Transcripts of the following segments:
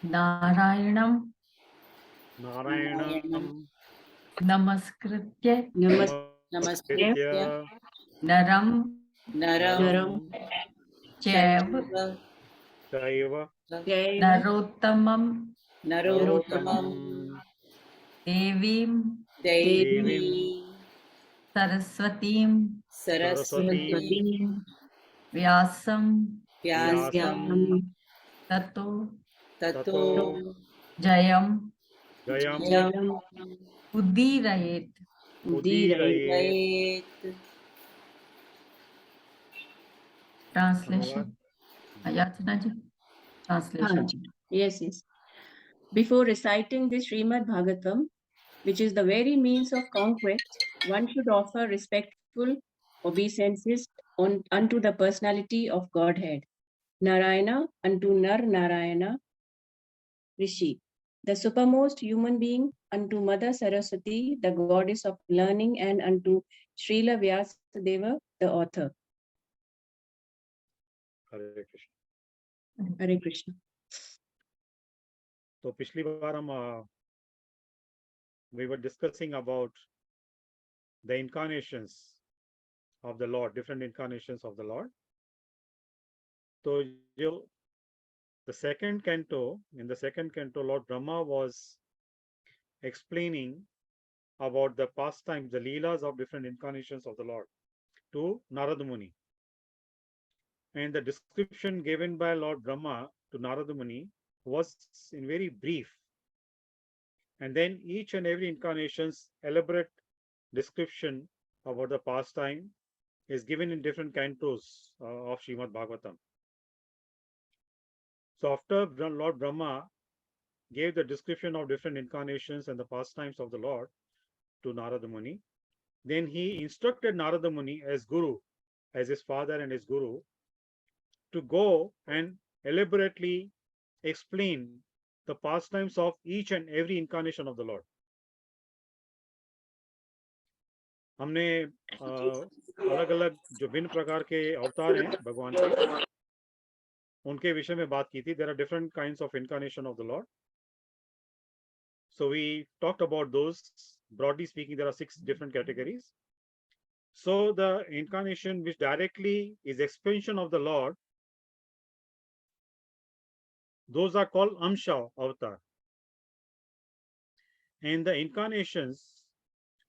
Narayanam Namaskritya Namaskritya Naram Naram Chaiva Narottamam Narottamam Devim Devi Saraswatim Saraswati Vyasam Vyasam Tato Tato Jayam Jayam Udirayet. Udirayet. Translation. Ayatana ji. Translation. Yes. Before reciting this Srimad Bhagavatam, which is the very means of conquest, one should offer respectful obeisances unto the personality of Godhead, Narayana, unto Nar Narayana, Rishi, the supermost human being, unto Mother Saraswati, the goddess of learning, and unto Srila Vyasadeva, the author. Hare Krishna. Hare Krishna. तो पिछली बार हम we were discussing about the incarnations of the Lord, different incarnations of the Lord. So the second canto, in the second canto, Lord Brahma was explaining about the pastimes, the leelas of different incarnations of the Lord to Narada Muni. And the description given by Lord Brahma to Narada Muni was in very brief. And then each and every incarnation's elaborate description about the pastime is given in different cantos of Srimad Bhagavatam. So after Lord Brahma gave the description of different incarnations and the pastimes of the Lord to Narada Muni, then he instructed Narada Muni as Guru, as his father and his Guru, to go and elaborately explain the pastimes of each and every incarnation of the Lord. हमने अलग अलग जो भिन्न प्रकार के अवतार हैं भगवान के, उनके विषय में बात की थी. There are different kinds of incarnation of the Lord. So we talked about those. Broadly speaking, there are 6 different categories. So the incarnation which directly is expansion of the Lord, those are called Amsha avatar. And the incarnations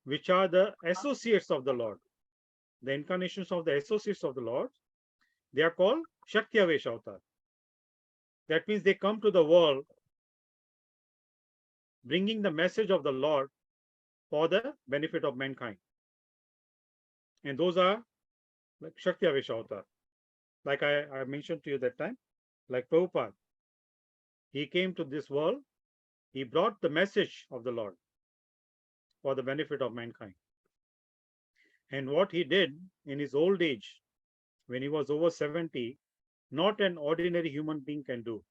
which are the associates of the Lord, the incarnations of the associates of the Lord, they are called Shakti-Avesh avatar. That means they come to the world bringing the message of the Lord for the benefit of mankind. And those are like Shakti-Avesh avatar. Like I mentioned to you that time, like Prabhupada, he came to this world, he brought the message of the Lord for the benefit of mankind. And what he did in his old age, when he was over 70, not an ordinary human being can do.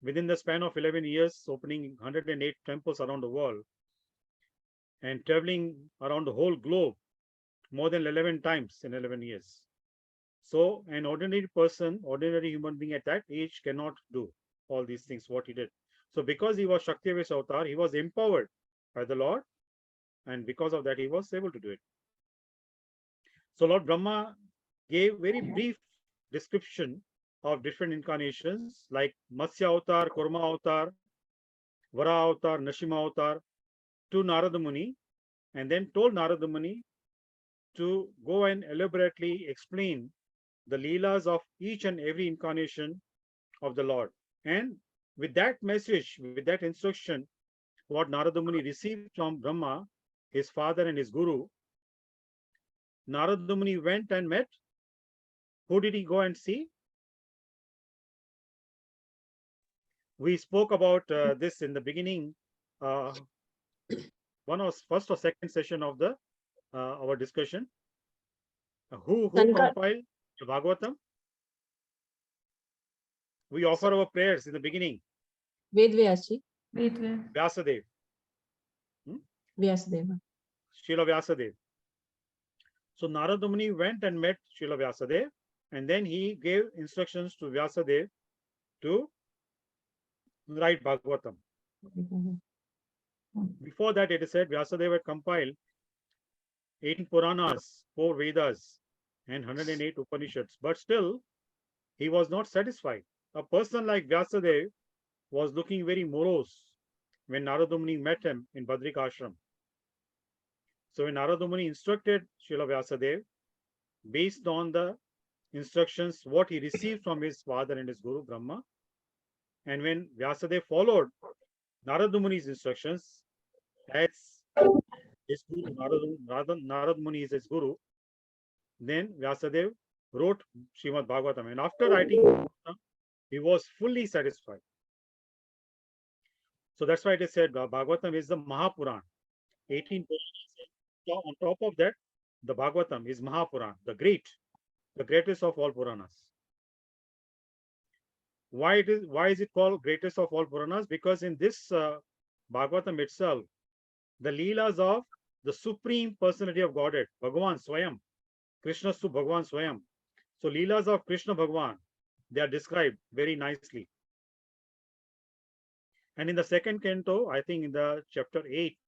Within the span of 11 years, opening 108 temples around the world and traveling around the whole globe more than 11 times in 11 years. So an ordinary person, ordinary human being at that age cannot do all these things, what he did. So because he was Shakti-Avesh avatar, he was empowered by the Lord, and because of that, he was able to do it. So Lord Brahma gave very brief description of different incarnations like Matsya avatar, Kurma avatar, Vara avatar, Nashima avatar to Narada Muni, and then told Narada Muni to go and elaborately explain the leelas of each and every incarnation of the Lord. And with that message, with that instruction, what Narada Muni received from Brahma, his father and his Guru, Narada Muni went and met. Who did he go and see? We spoke about this in the beginning, first or second session of the our discussion. Who compiled the Bhagavatam? We offer our prayers in the beginning. Vedvyasi. Vyasadeva. Vyasadeva. Srila Vyasadeva. So Narada Muni went and met Srila Vyasadeva, and then he gave instructions to Vyasadeva to write Bhagavatam. Before that, it is said Vyasadeva had compiled 18 Puranas, 4 Vedas, and 108 Upanishads. But still, he was not satisfied. A person like Vyasadeva was looking very morose when Narada Muni met him in Badrika Ashram. So when Narada Muni instructed Srila Vyasadeva, based on the instructions what he received from his father and his guru Brahma, and when Vyasadeva followed Narada Muni's instructions as his guru, Narada Muni is his guru, then Vyasadeva wrote Srimad Bhagavatam, and after writing Bhagavatam, he was fully satisfied. So that's why it is said Bhagavatam is the Mahapuran. 18 Puranas. On top of that, the Bhagavatam is Mahapuran, the greatest of all Puranas. Why is it called greatest of all Puranas? Because in this Bhagavatam itself, the Leelas of the Supreme Personality of Godhead, Bhagavan Swayam, Krishna Su Bhagavan Swayam. So Leelas of Krishna Bhagavan, they are described very nicely. And in the second canto, I think in the chapter 8,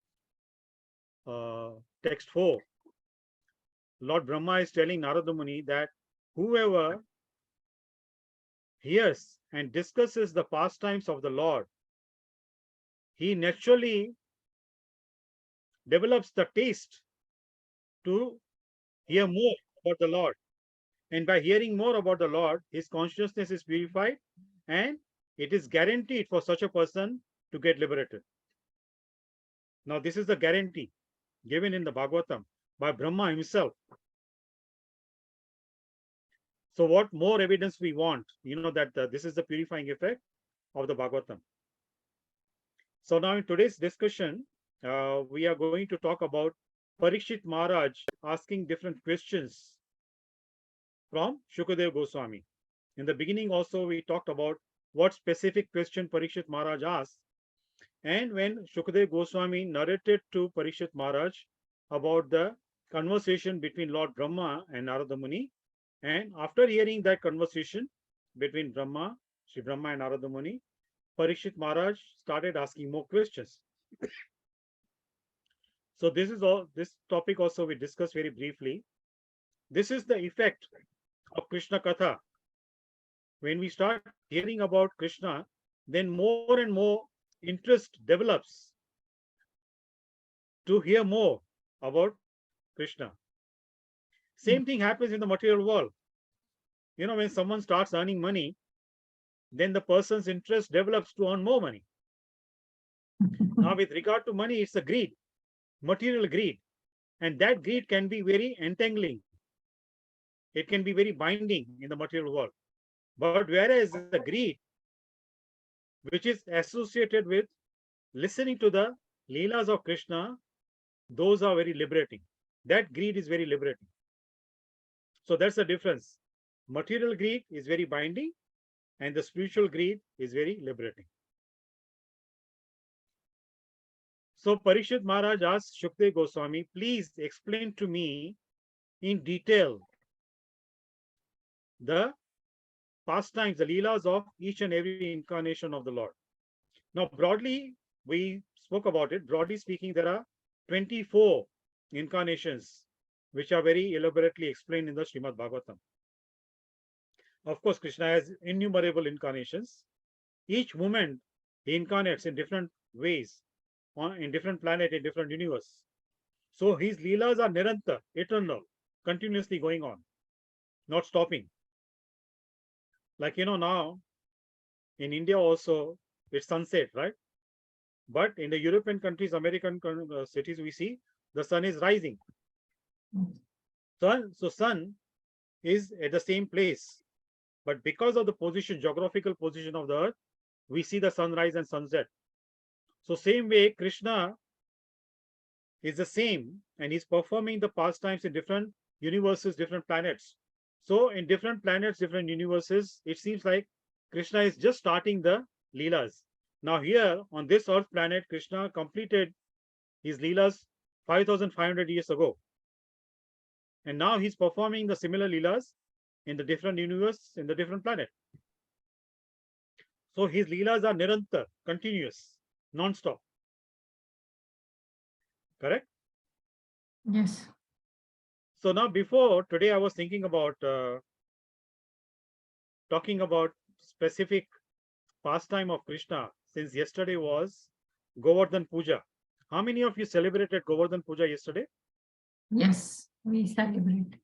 text 4, Lord Brahma is telling Narada Muni that whoever hears and discusses the pastimes of the Lord, he naturally develops the taste to hear more about the Lord. And by hearing more about the Lord, his consciousness is purified and it is guaranteed for such a person to get liberated. Now, this is the guarantee given in the Bhagavatam by Brahma himself. So what more evidence we want, that this is the purifying effect of the Bhagavatam. So now in today's discussion, we are going to talk about Parikshit Maharaj asking different questions from Shukadeva Goswami. In the beginning also, we talked about what specific question Parikshit Maharaj asked. And when Shukadeva Goswami narrated to Parikshit Maharaj about the conversation between Lord Brahma and Narada Muni, and after hearing that conversation between Sri Brahma and Narada Muni, Parikshit Maharaj started asking more questions. So this topic also we discussed very briefly. This is the effect of Krishna Katha. When we start hearing about Krishna, then more and more interest develops to hear more about Krishna. Same thing happens in the material world. When someone starts earning money, then the person's interest develops to earn more money. Now, with regard to money, it's a greed, material greed. And that greed can be very entangling. It can be very binding in the material world. But whereas the greed, which is associated with listening to the Leelas of Krishna, those are very liberating. That greed is very liberating. So that's the difference. Material greed is very binding and the spiritual greed is very liberating. So Parikshit Maharaj asked Shukadeva Goswami, please explain to me in detail the pastimes, the Leelas of each and every incarnation of the Lord. Now, broadly, we spoke about it. Broadly speaking, there are 24 incarnations which are very elaborately explained in the Srimad Bhagavatam. Of course, Krishna has innumerable incarnations. Each moment he incarnates in different ways, in different planet, in different universe. So his Leelas are nirantara, eternal, continuously going on, not stopping. Like, now in India also, it's sunset, right? But in the European countries, American cities, we see the sun is rising. So sun is at the same place. But because of the position, geographical position of the earth, we see the sunrise and sunset. So same way, Krishna is the same and he's performing the pastimes in different universes, different planets. So in different planets, different universes, it seems like Krishna is just starting the Leelas. Now here on this earth planet, Krishna completed his Leelas 5,500 years ago. And now he's performing the similar Leelas in the different universe, in the different planet. So his leelas are nirantar, continuous, non-stop. Correct? Yes. So now before today, I was thinking about talking about specific pastime of Krishna, since yesterday was Govardhan Puja. How many of you celebrated Govardhan Puja yesterday? Yes, we celebrate.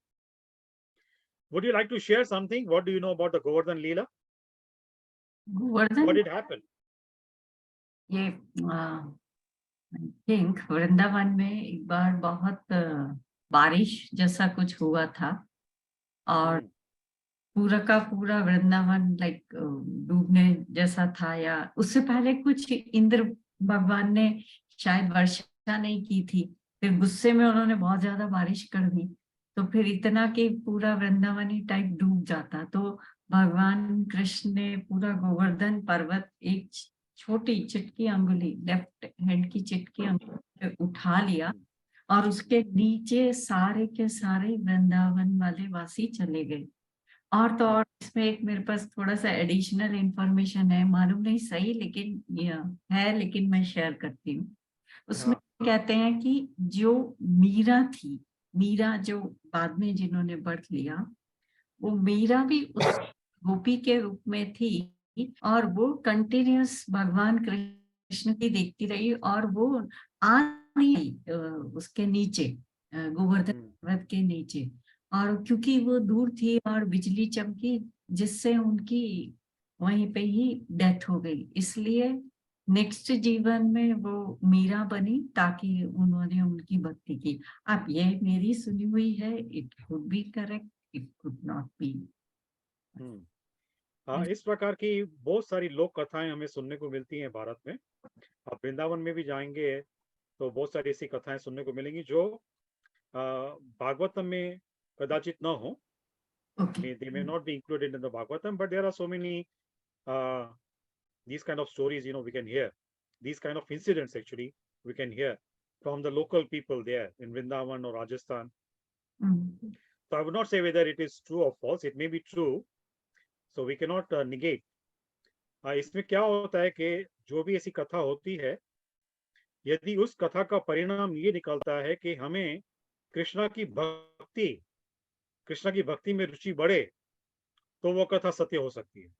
Would you like to share something? What do you know about the Govardhan Leela? What Govardhan, did happen? ये I think Vrindavan में एक बार बहुत बारिश जैसा कुछ हुआ था और Hmm. पूरा का पूरा वृंदावन लाइक डूबने जैसा था, या उससे पहले कुछ इंद्र भगवान ने शायद वर्षा नहीं की थी, फिर गुस्से में उन्होंने बहुत ज्यादा बारिश कर दी, तो फिर इतना कि पूरा वृंदावन ही टाइप डूब जाता। तो भगवान कृष्ण ने पूरा गोवर्धन पर्वत एक छोटी चिटकी अंगुली, लेफ्ट हैंड की चिटकी अंगुली पे उठा लिया और उसके नीचे सारे के सारे वृंदावन वाले वासी चले गए। और तो और इसमें एक मेरे पास थोड़ा सा एडिशनल इंफॉर्मेशन है, मालूम नहीं सही लेकिन ये है, लेकिन मैं शेयर करती हूँ। उसमें कहते हैं कि जो मीरा थी, मीरा जो बाद में जिन्होंने बर्थ लिया, वो मीरा भी उस गोपी के रूप में थी और वो कंटिन्यूस भगवान कृष्ण की देखती रही और वो आ नहीं आई, उसके नीचे गोवर्धन पर्वत के नीचे। और क्योंकि वो दूर थी और बिजली चमकी जिससे उनकी वहीं पे ही डेथ हो गई, इसलिए नेक्स्ट जीवन में वो मीरा बनी ताकि उन्होंने उनकी भक्ति की। अब ये मेरी सुनी हुई है, it could be correct, it could not be. हाँ, इस प्रकार की बहुत सारी लोक कथाएं हमें सुनने को मिलती हैं भारत में। आप वृंदावन में भी जाएंगे तो बहुत सारी ऐसी कथाएं सुनने को मिलेंगी जो भागवतम में कदाचित न हो। They may not be included in the Bhagavatam, but there are so many these kind of stories, we can hear. These kind of incidents actually we can hear from the local people there in Vrindavan or Rajasthan. So I would not say whether it is true or false. It may be true. So we cannot negate. इसमें क्या होता है कि जो भी ऐसी कथा होती है, यदि उस कथा का परिणाम ये निकलता है कि हमें कृष्णा की भक्ति में रुचि बढ़े, तो वो कथा सत्य हो सकती है।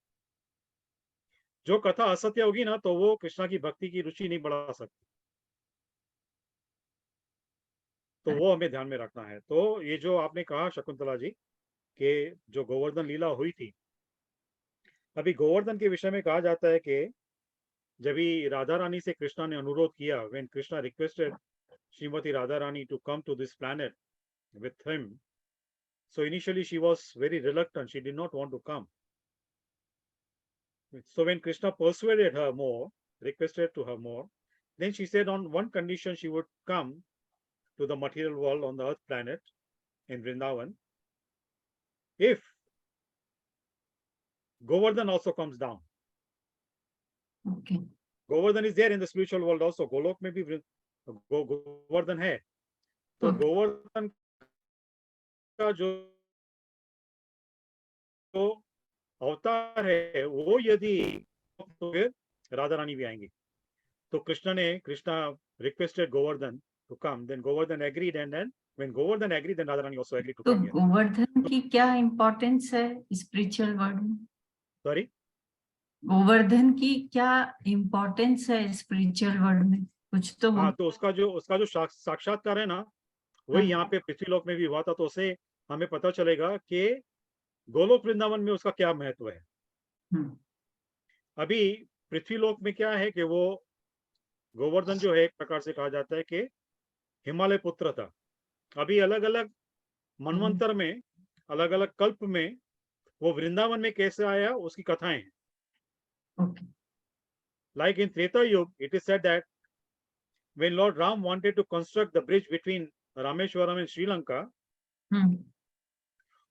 जो कथा असत्य होगी ना, तो वो कृष्णा की भक्ति की रुचि नहीं बढ़ा सकती। तो वो हमें ध्यान में रखना है। तो ये जो आपने कहा शकुंतला जी कि जो गोवर्धन लीला हुई थी, अभी गोवर्धन के विषय में कहा जाता है कि जब भी राधा रानी से कृष्णा ने अनुरोध किया, when Krishna requested Shrimati Radha Rani to come to this planet with him, so initially she was very reluctant, she did not want to come. So when Krishna persuaded her more, requested to her more, then she said on one condition she would come to the material world on the earth planet in Vrindavan if Govardhan also comes down. Okay. Govardhan is there in the spiritual world also. Golok में भी Govardhan है, तो Govardhan का जो अवतार है वो यदि तो फिर राधा रानी भी आएंगी। तो Krishna requested Govardhan to come, then Govardhan agreed, and then when Govardhan agreed, then Radharani also agreed to तो come here. गोवर्धन की क्या इम्पोर्टेंस है स्पिरिचुअल वर्ल्ड में? Sorry? गोवर्धन की क्या इम्पोर्टेंस है स्पिरिचुअल वर्ल्ड में? कुछ तो हाँ, तो उसका जो साक्षात्कार है ना, वही यहाँ पे पृथ्वीलोक में भी हुआ था। तो उससे हमें पता चलेगा कि गोलोक वृंदावन में उसका क्या महत्व है। अभी पृथ्वीलोक में क्या है कि वो गोवर्धन जो है एक प्रकार से कहा जाता है कि हिमालय पुत्र था। अभी अलग अलग मनवंतर में, अलग अलग कल्प में वो वृंदावन में कैसे आया उसकी कथाएं हैं। Like in Treta Yuga, it is said that when Lord Ram wanted to construct the bridge between Rameshwaram and Sri Lanka,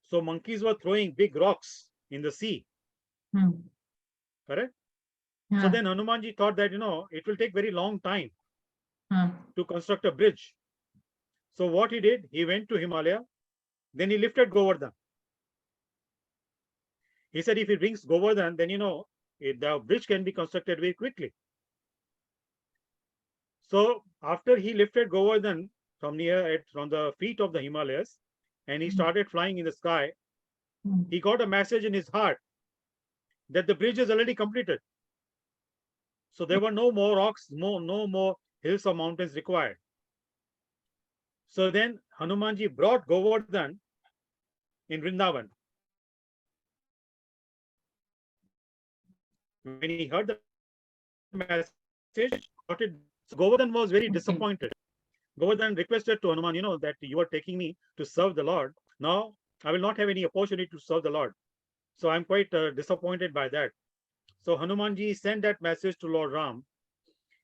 so monkeys were throwing big rocks in the sea. Correct? So then Hanumanji thought that, it will take very long time to construct a bridge. So what he did, he went to Himalaya, then he lifted Govardhan. He said if he brings Govardhan, then, the bridge can be constructed very quickly. So after he lifted Govardhan from from the feet of the Himalayas, and he started flying in the sky, he got a message in his heart that the bridge is already completed. So there were no more rocks, no more hills or mountains required. So then Hanumanji brought Govardhan in Vrindavan. When he heard the message, got it. So Govardhan was very disappointed. Govardhan requested to Hanuman, that you are taking me to serve the Lord. Now I will not have any opportunity to serve the Lord. So I'm quite disappointed by that. So Hanumanji sent that message to Lord Ram.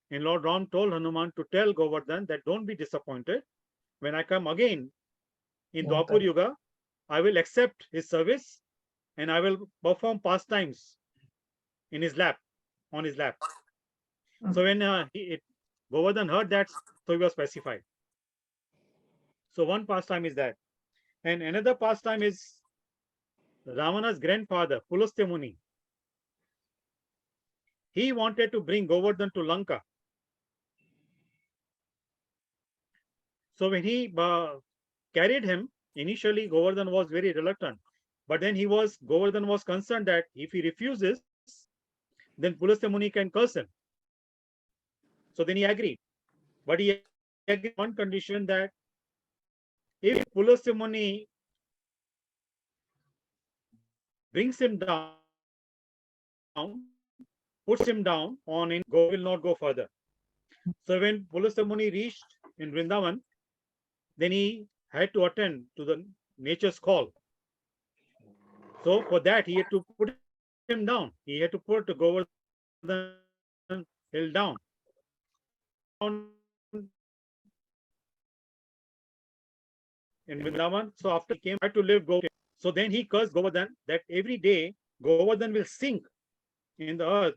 And Lord Ram told Hanuman to tell Govardhan that don't be disappointed. When I come again in Dwapar Yuga, I will accept his service and I will perform pastimes in his lap, on his lap. So when Govardhan heard that, so he was pacified. So one pastime is that. And another pastime is Ravana's grandfather, Pulastya Muni. He wanted to bring Govardhan to Lanka. So when he carried him, initially Govardhan was very reluctant. But then Govardhan was concerned that if he refuses, then Pulastya Muni can curse him. So then he agreed. But he agreed on one condition, that if Pulastya Muni brings him down, puts him down on in, will not go further. So when Pulastya Muni reached in Vrindavan, then he had to attend to the nature's call. So for that, he had to put him down. He had to put Govardhan hill down. In Vrindavan, so after he came, had to live Govardhan. So then he cursed Govardhan that every day Govardhan will sink in the earth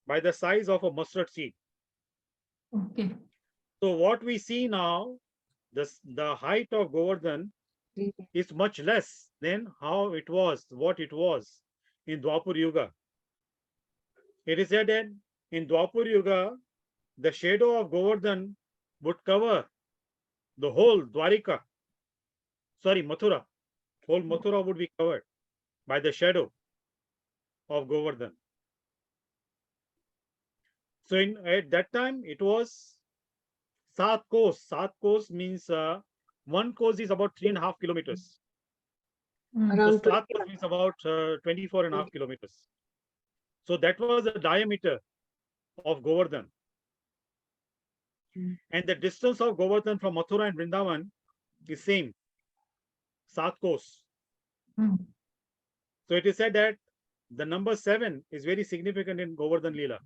by the size of a mustard seed. Okay. So what we see now, the height of Govardhan is much less than what it was in Dwapar Yuga. It is said that in Dwapar Yuga, the shadow of Govardhan would cover the whole Mathura. Whole Mathura would be covered by the shadow of Govardhan. So at that time, it was Sat Kos. Sat Kos means one kos is about 3.5 kilometers. So Sat Kos means about 24.5 kilometers. So that was the diameter of Govardhan. And the distance of Govardhan from Mathura and Vrindavan is same, Sat Kos. So it is said that the number 7 is very significant in Govardhan Leela.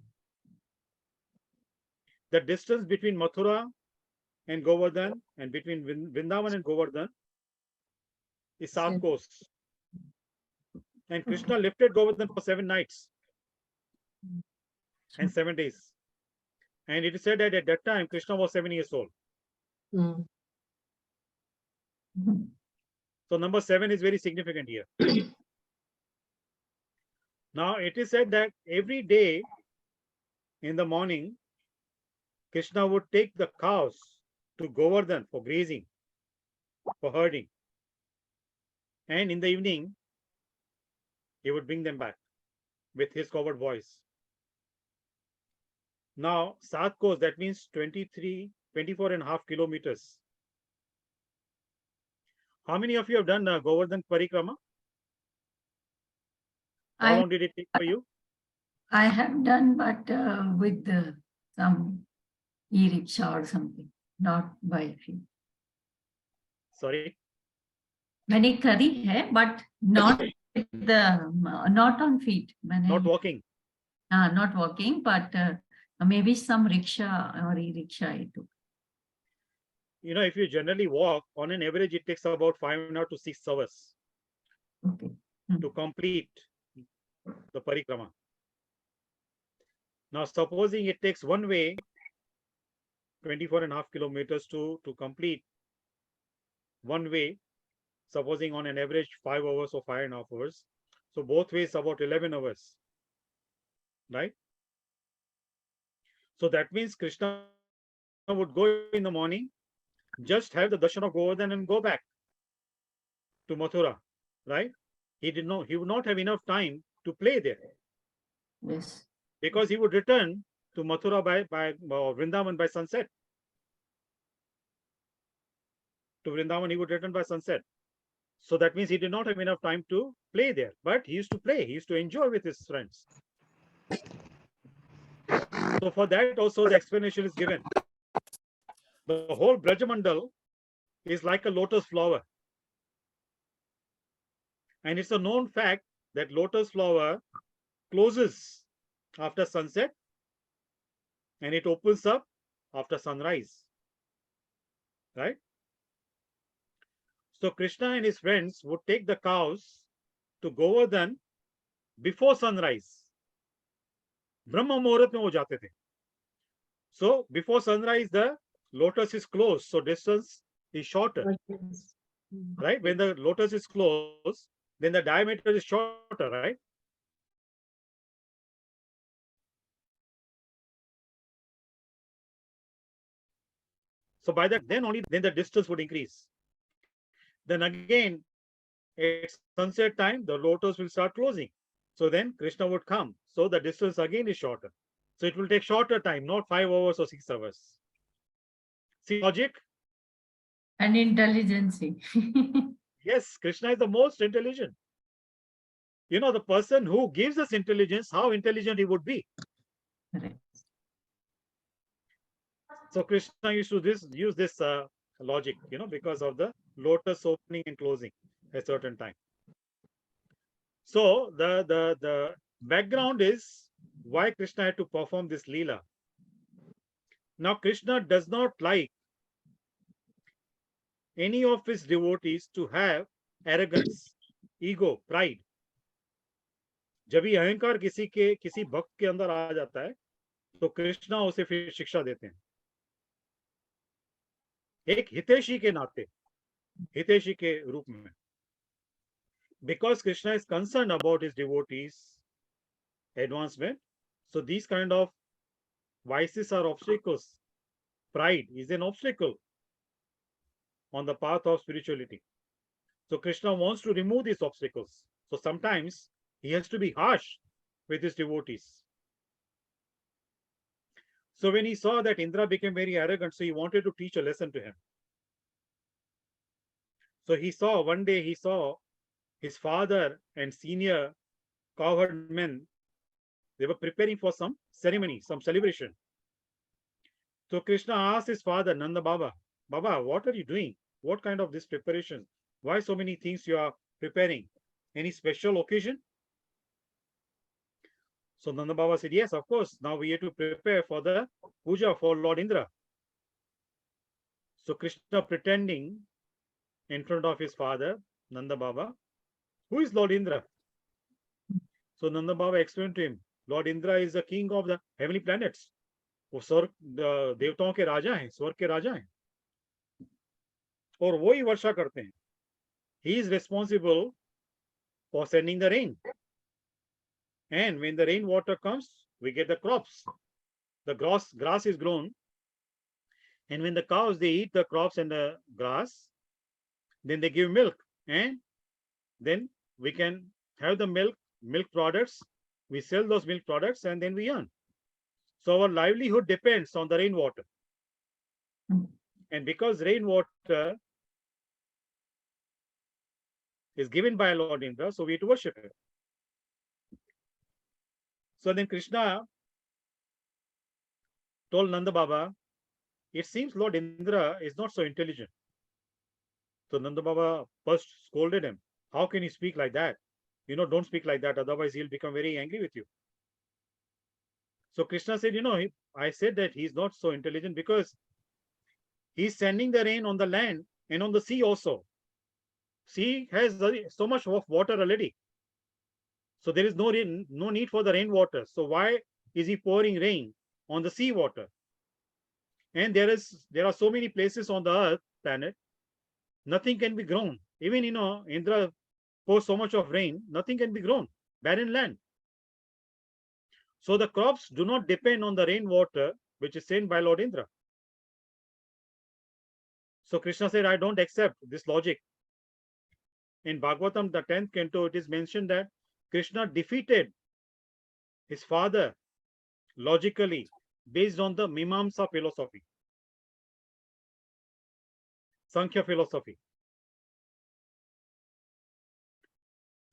The distance between Mathura and Govardhan and between Vrindavan and Govardhan is Sat Kos. And Krishna lifted Govardhan for 7 nights and 7 days. And it is said that at that time, Krishna was 7 years old. So number 7 is very significant here. Now it is said that every day in the morning, Krishna would take the cows to Govardhan for grazing, for herding. And in the evening, he would bring them back with his covered voice. Now, Sat Kos, that means 24.5 kilometers. How many of you have done Govardhan Parikrama? How long did it take for you? I have done, but with some e-rickshaw or something, not by feet. Sorry? मैंने करी है, but not not on feet. Not walking. Not walking, but maybe some rickshaw or e-rickshaw I took. If you generally walk, on an average, it takes about 5.5 to 6 hours to complete the parikrama. Now, supposing it takes one way 24.5 kilometers to complete one way, supposing on an average 5 hours or 5.5 hours. So both ways about 11 hours. right? So that means Krishna would go in the morning, just have the darshan of Govardhan and go back to Mathura, right? He would not have enough time to play there, Yes. because he would return to Mathura by Vrindavan by sunset. To Vrindavan, he would return by sunset. So that means he did not have enough time to play there. But he used to play, he used to enjoy with his friends. So for that also the explanation is given. The whole Brajamandal is like a lotus flower. And it's a known fact that lotus flower closes after sunset and it opens up after sunrise. Right? So Krishna and his friends would take the cows to Govardhan before sunrise. Brahma Muhurat mein wo jate the. So before sunrise, the lotus is closed, so distance is shorter, right? When the lotus is closed, then the diameter is shorter, right? So by that, then the distance would increase. Then again, at sunset time, the lotus will start closing. So then Krishna would come. So the distance again is shorter. So it will take shorter time, not 5 hours or 6 hours. See logic? And intelligence. Yes, Krishna is the most intelligent. You know, the person who gives us intelligence, how intelligent he would be. Correct. So Krishna used to use this logic, you know, because of the lotus opening and closing at a certain time. So the background is why Krishna had to perform this Leela. Now Krishna does not like any of his devotees to have arrogance, ego, pride. जब ये अहंकार किसी भक्त के अंदर आ जाता है, तो कृष्णा उसे फिर शिक्षा देते हैं. एक हितैषी के नाते, हितैषी के रूप में. Because Krishna is concerned about his devotees' advancement, so these kind of vices are obstacles. Pride is an obstacle on the path of spirituality. So Krishna wants to remove these obstacles. So sometimes he has to be harsh with his devotees. So when he saw that Indra became very arrogant, so he wanted to teach a lesson to him. So one day he saw his father and senior cowherd men, they were preparing for some ceremony, some celebration. So Krishna asked his father, Nanda Baba, what are you doing? What kind of this preparation? Why so many things you are preparing? Any special occasion? So Nanda Baba said, yes, of course. Now we have to prepare for the puja for Lord Indra. So Krishna pretending in front of his father, Nanda Baba, who is Lord Indra? So Nanda Baba explained to him, Lord Indra is the king of the heavenly planets. वो स्वर्ग देवताओं के राजा हैं, स्वर्ग के राजा हैं, और वो ही वर्षा करते हैं. He is responsible for sending the rain, and when the rain water comes, we get the crops. The grass is grown, and when the cows they eat the crops and the grass, then they give milk, and then we can have the milk products. We sell those milk products, and then we earn. So our livelihood depends on the rainwater. And because rainwater is given by Lord Indra, so we have to worship him. So then Krishna told Nanda Baba, it seems Lord Indra is not so intelligent. So Nanda Baba first scolded him. How can you speak like that? You know, don't speak like that, otherwise he'll become very angry with you. So Krishna said, you know, I said that he's not so intelligent because he's sending the rain on the land and on the sea also. Sea has so much of water already. So there is no need for the rainwater. So why is he pouring rain on the sea water? And there are so many places on the earth planet, nothing can be grown. Even, you know, Indra pours so much of rain, nothing can be grown. Barren land. So the crops do not depend on the rainwater which is sent by Lord Indra. So Krishna said, I don't accept this logic. In Bhagavatam, the 10th canto, it is mentioned that Krishna defeated his father logically based on the Mimamsa philosophy, Sankhya philosophy.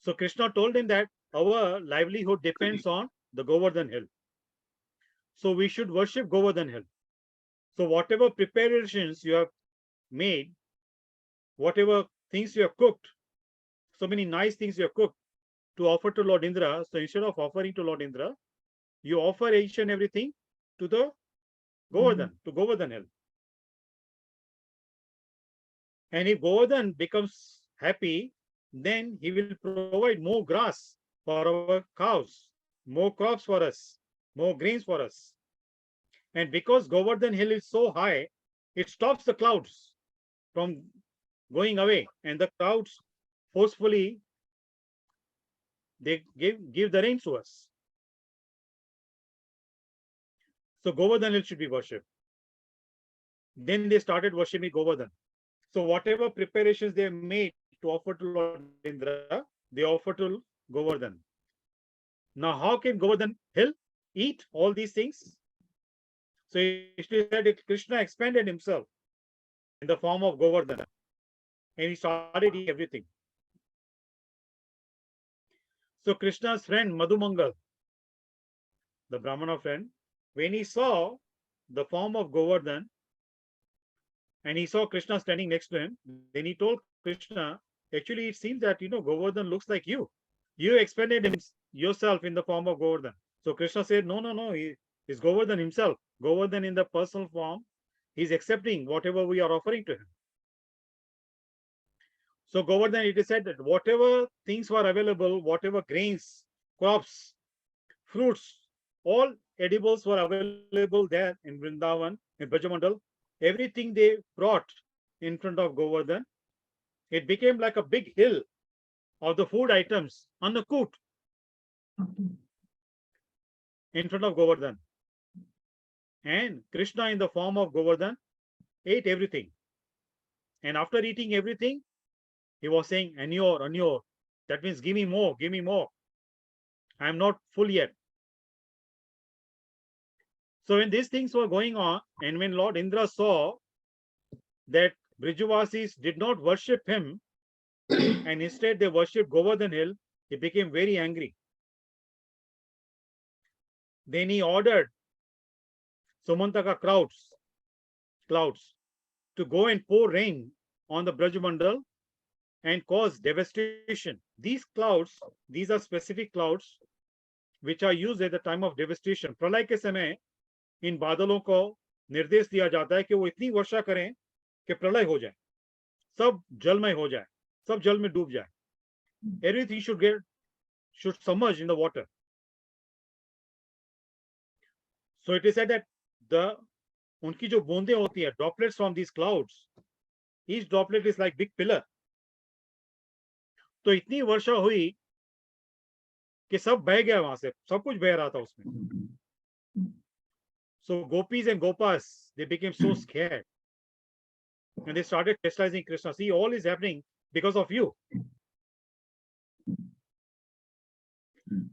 So Krishna told him that our livelihood depends on the Govardhan hill. So we should worship Govardhan hill. So whatever preparations you have made, whatever things you have cooked, so many nice things you have cooked to offer to Lord Indra. So instead of offering to Lord Indra, you offer each and everything to the Govardhan, to Govardhan hill. And if Govardhan becomes happy, then he will provide more grass for our cows, more crops for us, more grains for us. And because Govardhan hill is so high, it stops the clouds from going away, and the clouds forcefully they give the rains to us. So Govardhan hill should be worshipped. Then they started worshipping Govardhan. So whatever preparations they made to offer to Lord Indra, they offer to Govardhan. Now, how can Govardhan hill eat all these things? So it is said that Krishna expanded himself in the form of Govardhan, and he started eating everything. So Krishna's friend Madhumangal, the Brahmana friend, when he saw the form of Govardhan and he saw Krishna standing next to him, then he told Krishna, actually, it seems that Govardhan looks like you. You expanded yourself in the form of Govardhan. So Krishna said, no, he is Govardhan himself. Govardhan in the personal form, he is accepting whatever we are offering to him. So Govardhan, it is said that whatever things were available, whatever grains, crops, fruits, all edibles were available there in Vrindavan, in Brajamandal. Everything they brought in front of Govardhan. It became like a big hill of the food items uncooked in front of Govardhan. And Krishna in the form of Govardhan ate everything. And after eating everything, he was saying, Anyor. That means give me more, give me more. I am not full yet. So when these things were going on, and when Lord Indra saw that Brijavasis did not worship him, and instead they worshipped Govardhan hill, he became very angry. Then he ordered Sumantaka clouds to go and pour rain on the Brajamandal and cause devastation. These clouds, these are specific clouds which are used at the time of devastation. प्रलय के समय इन बादलों को निर्देश दिया जाता है कि वो इतनी वर्षा करें कि प्रलय हो जाए, सब जलमय हो जाए, सब जल में डूब जाए. Everything should submerge in the water. So it is said that उनकी जो बूंदें होती है, droplets from these clouds, each droplet is like big pillar. तो इतनी वर्षा हुई कि सब बह गया, वहां से सब कुछ बह रहा था उसमें. So gopis and gopas, they became so scared and they started chastising Krishna. See, all is happening because of you.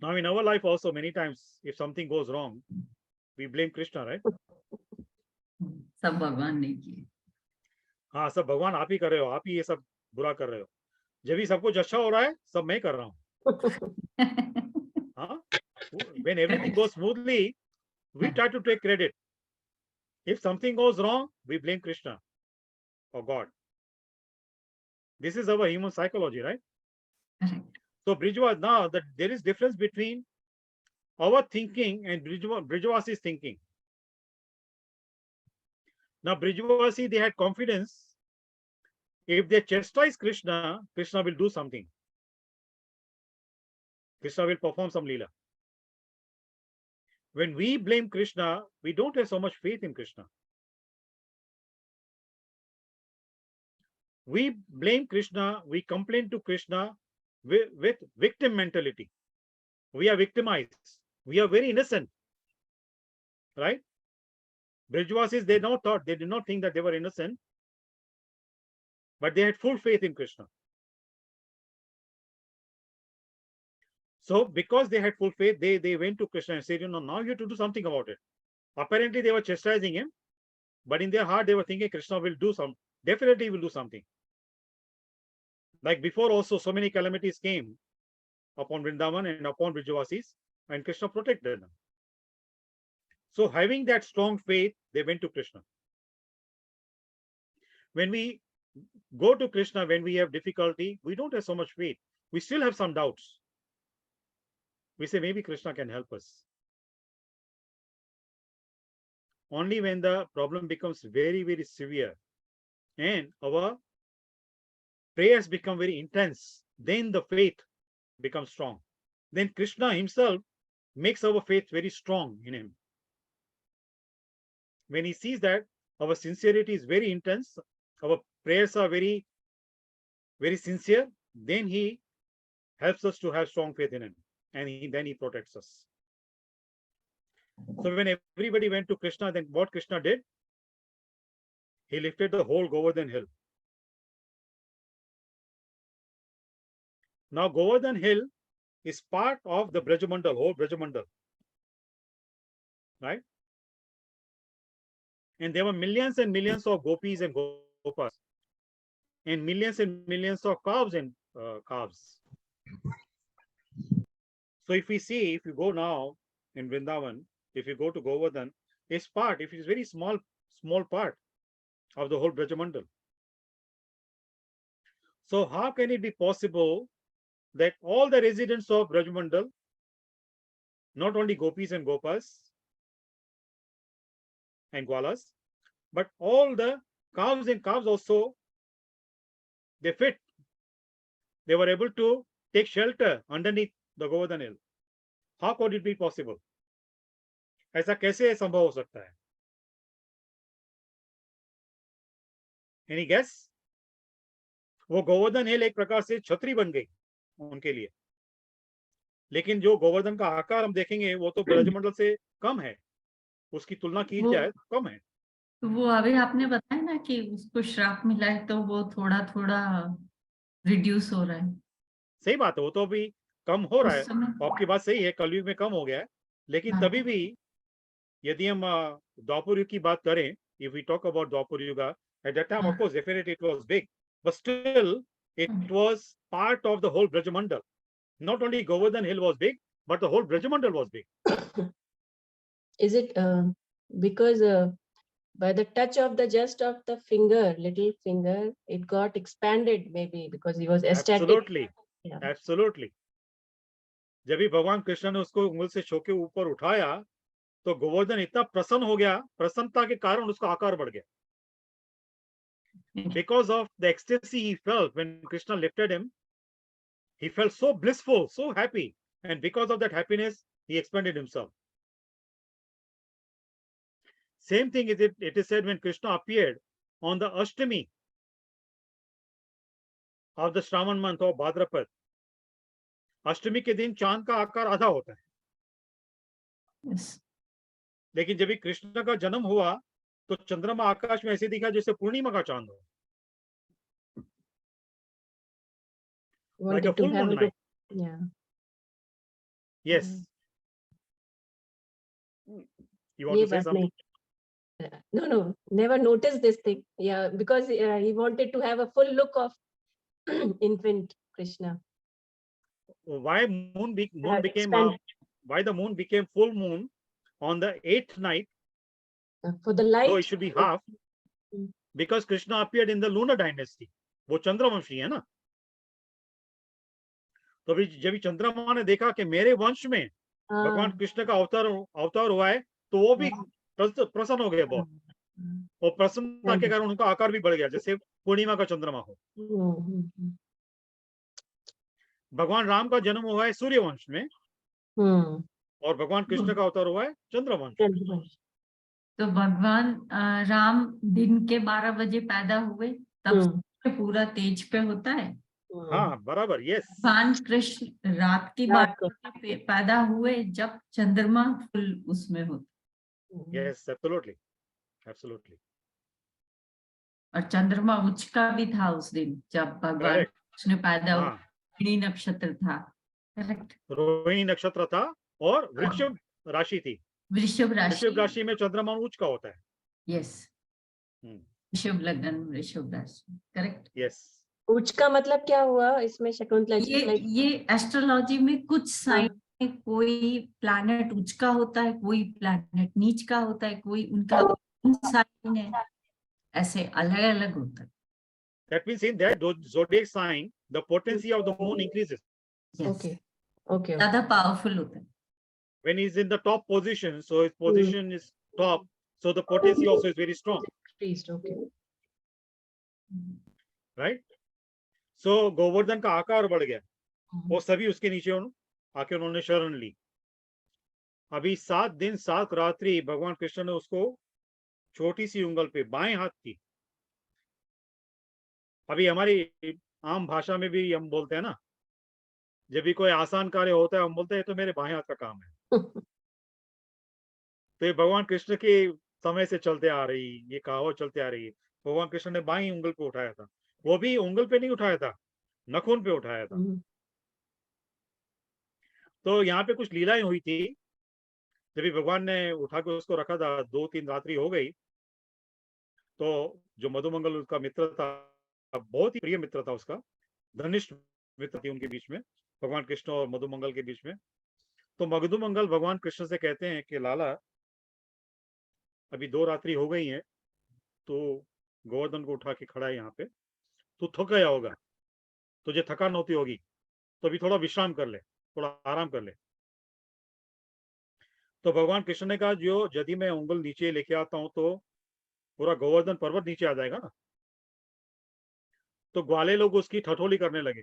Now in our life also, many times if something goes wrong, we blame Krishna, right? सब भगवान ने किए. हाँ, सब भगवान आप ही कर रहे हो, आप ही ये सब बुरा कर रहे हो. जब भी सब कुछ अच्छा हो रहा है, सब मैं कर रहा हूँ. हाँ, when everything goes smoothly, we try to take credit. If something goes wrong, we blame Krishna or God. This is our human psychology, right? So Brijavas, now that there is difference between our thinking and Brijavasi's thinking. Now Brijavasi, they had confidence. If they chastise Krishna, Krishna will do something. Krishna will perform some leela. When we blame Krishna, we don't have so much faith in Krishna. We blame Krishna, we complain to Krishna with victim mentality. We are victimized. We are very innocent, right? Brajvasis, they did not think that they were innocent, but they had full faith in Krishna. So because they had full faith, they went to Krishna and said, now you have to do something about it. Apparently they were chastising him, but in their heart they were thinking Krishna will do definitely will do something. Like before also, so many calamities came upon Vrindavan and upon Brajvasis, and Krishna protected them. So having that strong faith, they went to Krishna. When we go to Krishna, when we have difficulty, we don't have so much faith. We still have some doubts. We say maybe Krishna can help us. Only when the problem becomes very, very severe and our prayers become very intense, then the faith becomes strong. Then Krishna himself makes our faith very strong in him. When he sees that our sincerity is very intense, our prayers are very, very sincere, then he helps us to have strong faith in him, and then he protects us. So when everybody went to Krishna, then what Krishna did? He lifted the whole Govardhan hill. Now Govardhan hill is part of the Brajamandal, whole Brajamandal, right? And there were millions and millions of gopis and gopas, and millions of calves and calves. So if you go now in Vrindavan, if you go to Govardhan, it's part, if it's very small part of the whole Brajamandal. So how can it be possible that all the residents of Brajamandal, not only gopis and gopas and gwalas, but all the calves and calves also, they fit. They were able to take shelter underneath the Govardhan hill. How could it be possible? ऐसा कैसे संभव हो सकता है? Any guess? वो गोवर्धन हिल एक प्रकार से छतरी बन गई उनके लिए, लेकिन जो गोवर्धन का आकार हम देखेंगे वो तो ब्रजमंडल से कम है, उसकी तुलना की जाए कम है. तो वो अभी आपने बताया ना कि उसको श्राप मिला है तो वो थोड़ा थोड़ा रिड्यूस हो रहा है. सही बात है, वो तो अभी कम हो रहा है. आपकी बात सही है, कलयुग में कम हो गया है, लेकिन तभी भी यदि हम द्वापर युग की बात करें, if we talk about Dwapar Yuga, at that time, of course, definitely it was big, but still it was part of the whole Brajamandal. Not only Govardhan hill was big, but the whole Brajamandal was big. Is it because by the touch of the just of the finger, little finger, it got expanded maybe because he was ecstatic. Absolutely, Yeah. absolutely. जब भी भगवान कृष्ण ने उसको उंगल से छू के ऊपर उठाया, तो गोवर्धन इतना प्रसन्न हो गया, प्रसन्नता के कारण उसका आकार बढ़ गया. Because of the ecstasy he felt when Krishna lifted him, he felt so blissful, so happy, and because of that happiness, he expanded himself. Same thing it is said when Krishna appeared on the Ashtami of the Shravan month of Bhadrapad. अष्टमी के दिन चांद का आकार आधा होता है. Yes. लेकिन जब भी कृष्ण का जन्म हुआ तो चंद्रमा आकाश में ऐसे दिखा जैसे पूर्णिमा का चांद हो. Like a full moon night. Yeah. Yes. You want to say something? No, never noticed this thing. Yeah, because he wanted to have a full look of infant Krishna. Why why the moon became full moon on the 8th night? For the light. So it should be half, because Krishna appeared in the lunar dynasty. वो चंद्रवंशी है ना. तो जब चंद्रमा ने देखा कि मेरे वंश में भगवान कृष्ण का अवतार हुआ है, तो वो भी प्रसन्न हो गए बहुत, और प्रसन्नता के कारण उनका आकार भी बढ़ गया जैसे पूर्णिमा का चंद्रमा हो. भगवान राम का जन्म हुआ है सूर्यवंश में, और भगवान कृष्ण का अवतार हुआ है चंद्रवंश. तो भगवान राम दिन के 12 बजे पैदा हुए, तब पूरा तेज पे होता है. हाँ बराबर, यस भगवान कृष्ण रात की रात को। बात में पैदा हुए जब चंद्रमा फुल उसमें होता, यस, एब्सोल्युटली एब्सोल्युटली और चंद्रमा उच्च का भी था उस दिन जब भगवान करेक्ट। कृष्ण पैदा हुए, हाँ, रोहिणी नक्षत्र था, करेक्ट। रोहिणी नक्षत्र था और वृषभ राशि थी। वृषभ राशि, वृषभ राशि में चंद्रमा उच्च का होता है। यस, वृषभ लग्न वृषभ राशि, करेक्ट। यस, उच्च का मतलब क्या हुआ इसमें शकुंतला जी? लाइक ये एस्ट्रोलॉजी में कुछ साइन में कोई प्लैनेट उच्च का होता है, कोई प्लैनेट नीच का होता है, कोई उनका साइन है, ऐसे अलग अलग होता है। that means in that zodiac sign the potency of the moon increases Yes. Okay okay ज्यादा पावरफुल होता है। when he is in the top position, so his position is top, so the potency also is very strong, okay right? So Govardhan का आकार बढ़ गया, वो सभी उसके नीचे आके उन्होंने शरण ली। अभी 7 दिन 7 रात्रि भगवान कृष्ण ने उसको छोटी सी उंगल पे बाएं हाथ की, अभी हमारी आम भाषा में भी हम बोलते हैं ना, जब भी कोई आसान कार्य होता है हम बोलते हैं तो मेरे बाएं हाथ का काम है। तो ये भगवान कृष्ण के समय से चलते आ रही, ये कहावत चलते आ रही है। भगवान कृष्ण ने बाईं उंगल पे उठाया था, वो भी उंगल पे नहीं उठाया था, नखून पे उठाया था। तो यहाँ पे कुछ लीलाएं हुई थी, जब भी भगवान ने उठा के उसको रखा था, 2-3 रात्रि हो गई, तो जो मधुमंगल उसका मित्र था, बहुत ही प्रिय मित्र था उसका, घनिष्ठ मित्र थी उनके बीच में, भगवान कृष्ण और मधुमंगल के बीच में। तो मधुमंगल भगवान कृष्ण से कहते हैं कि लाला, अभी 2 रात्रि हो गई हैं, तो गोवर्धन को उठा के खड़ा है यहाँ पे, तू थक गया होगा, तुझे थकान होती होगी, तो अभी थोड़ा विश्राम कर ले, थोड़ा आराम कर ले। तो भगवान कृष्ण ने कहा, जो यदि मैं उंगल नीचे लेके आता हूँ तो पूरा गोवर्धन पर्वत नीचे आ जाएगा ना। तो ग्वाले लोग उसकी ठठोली करने लगे,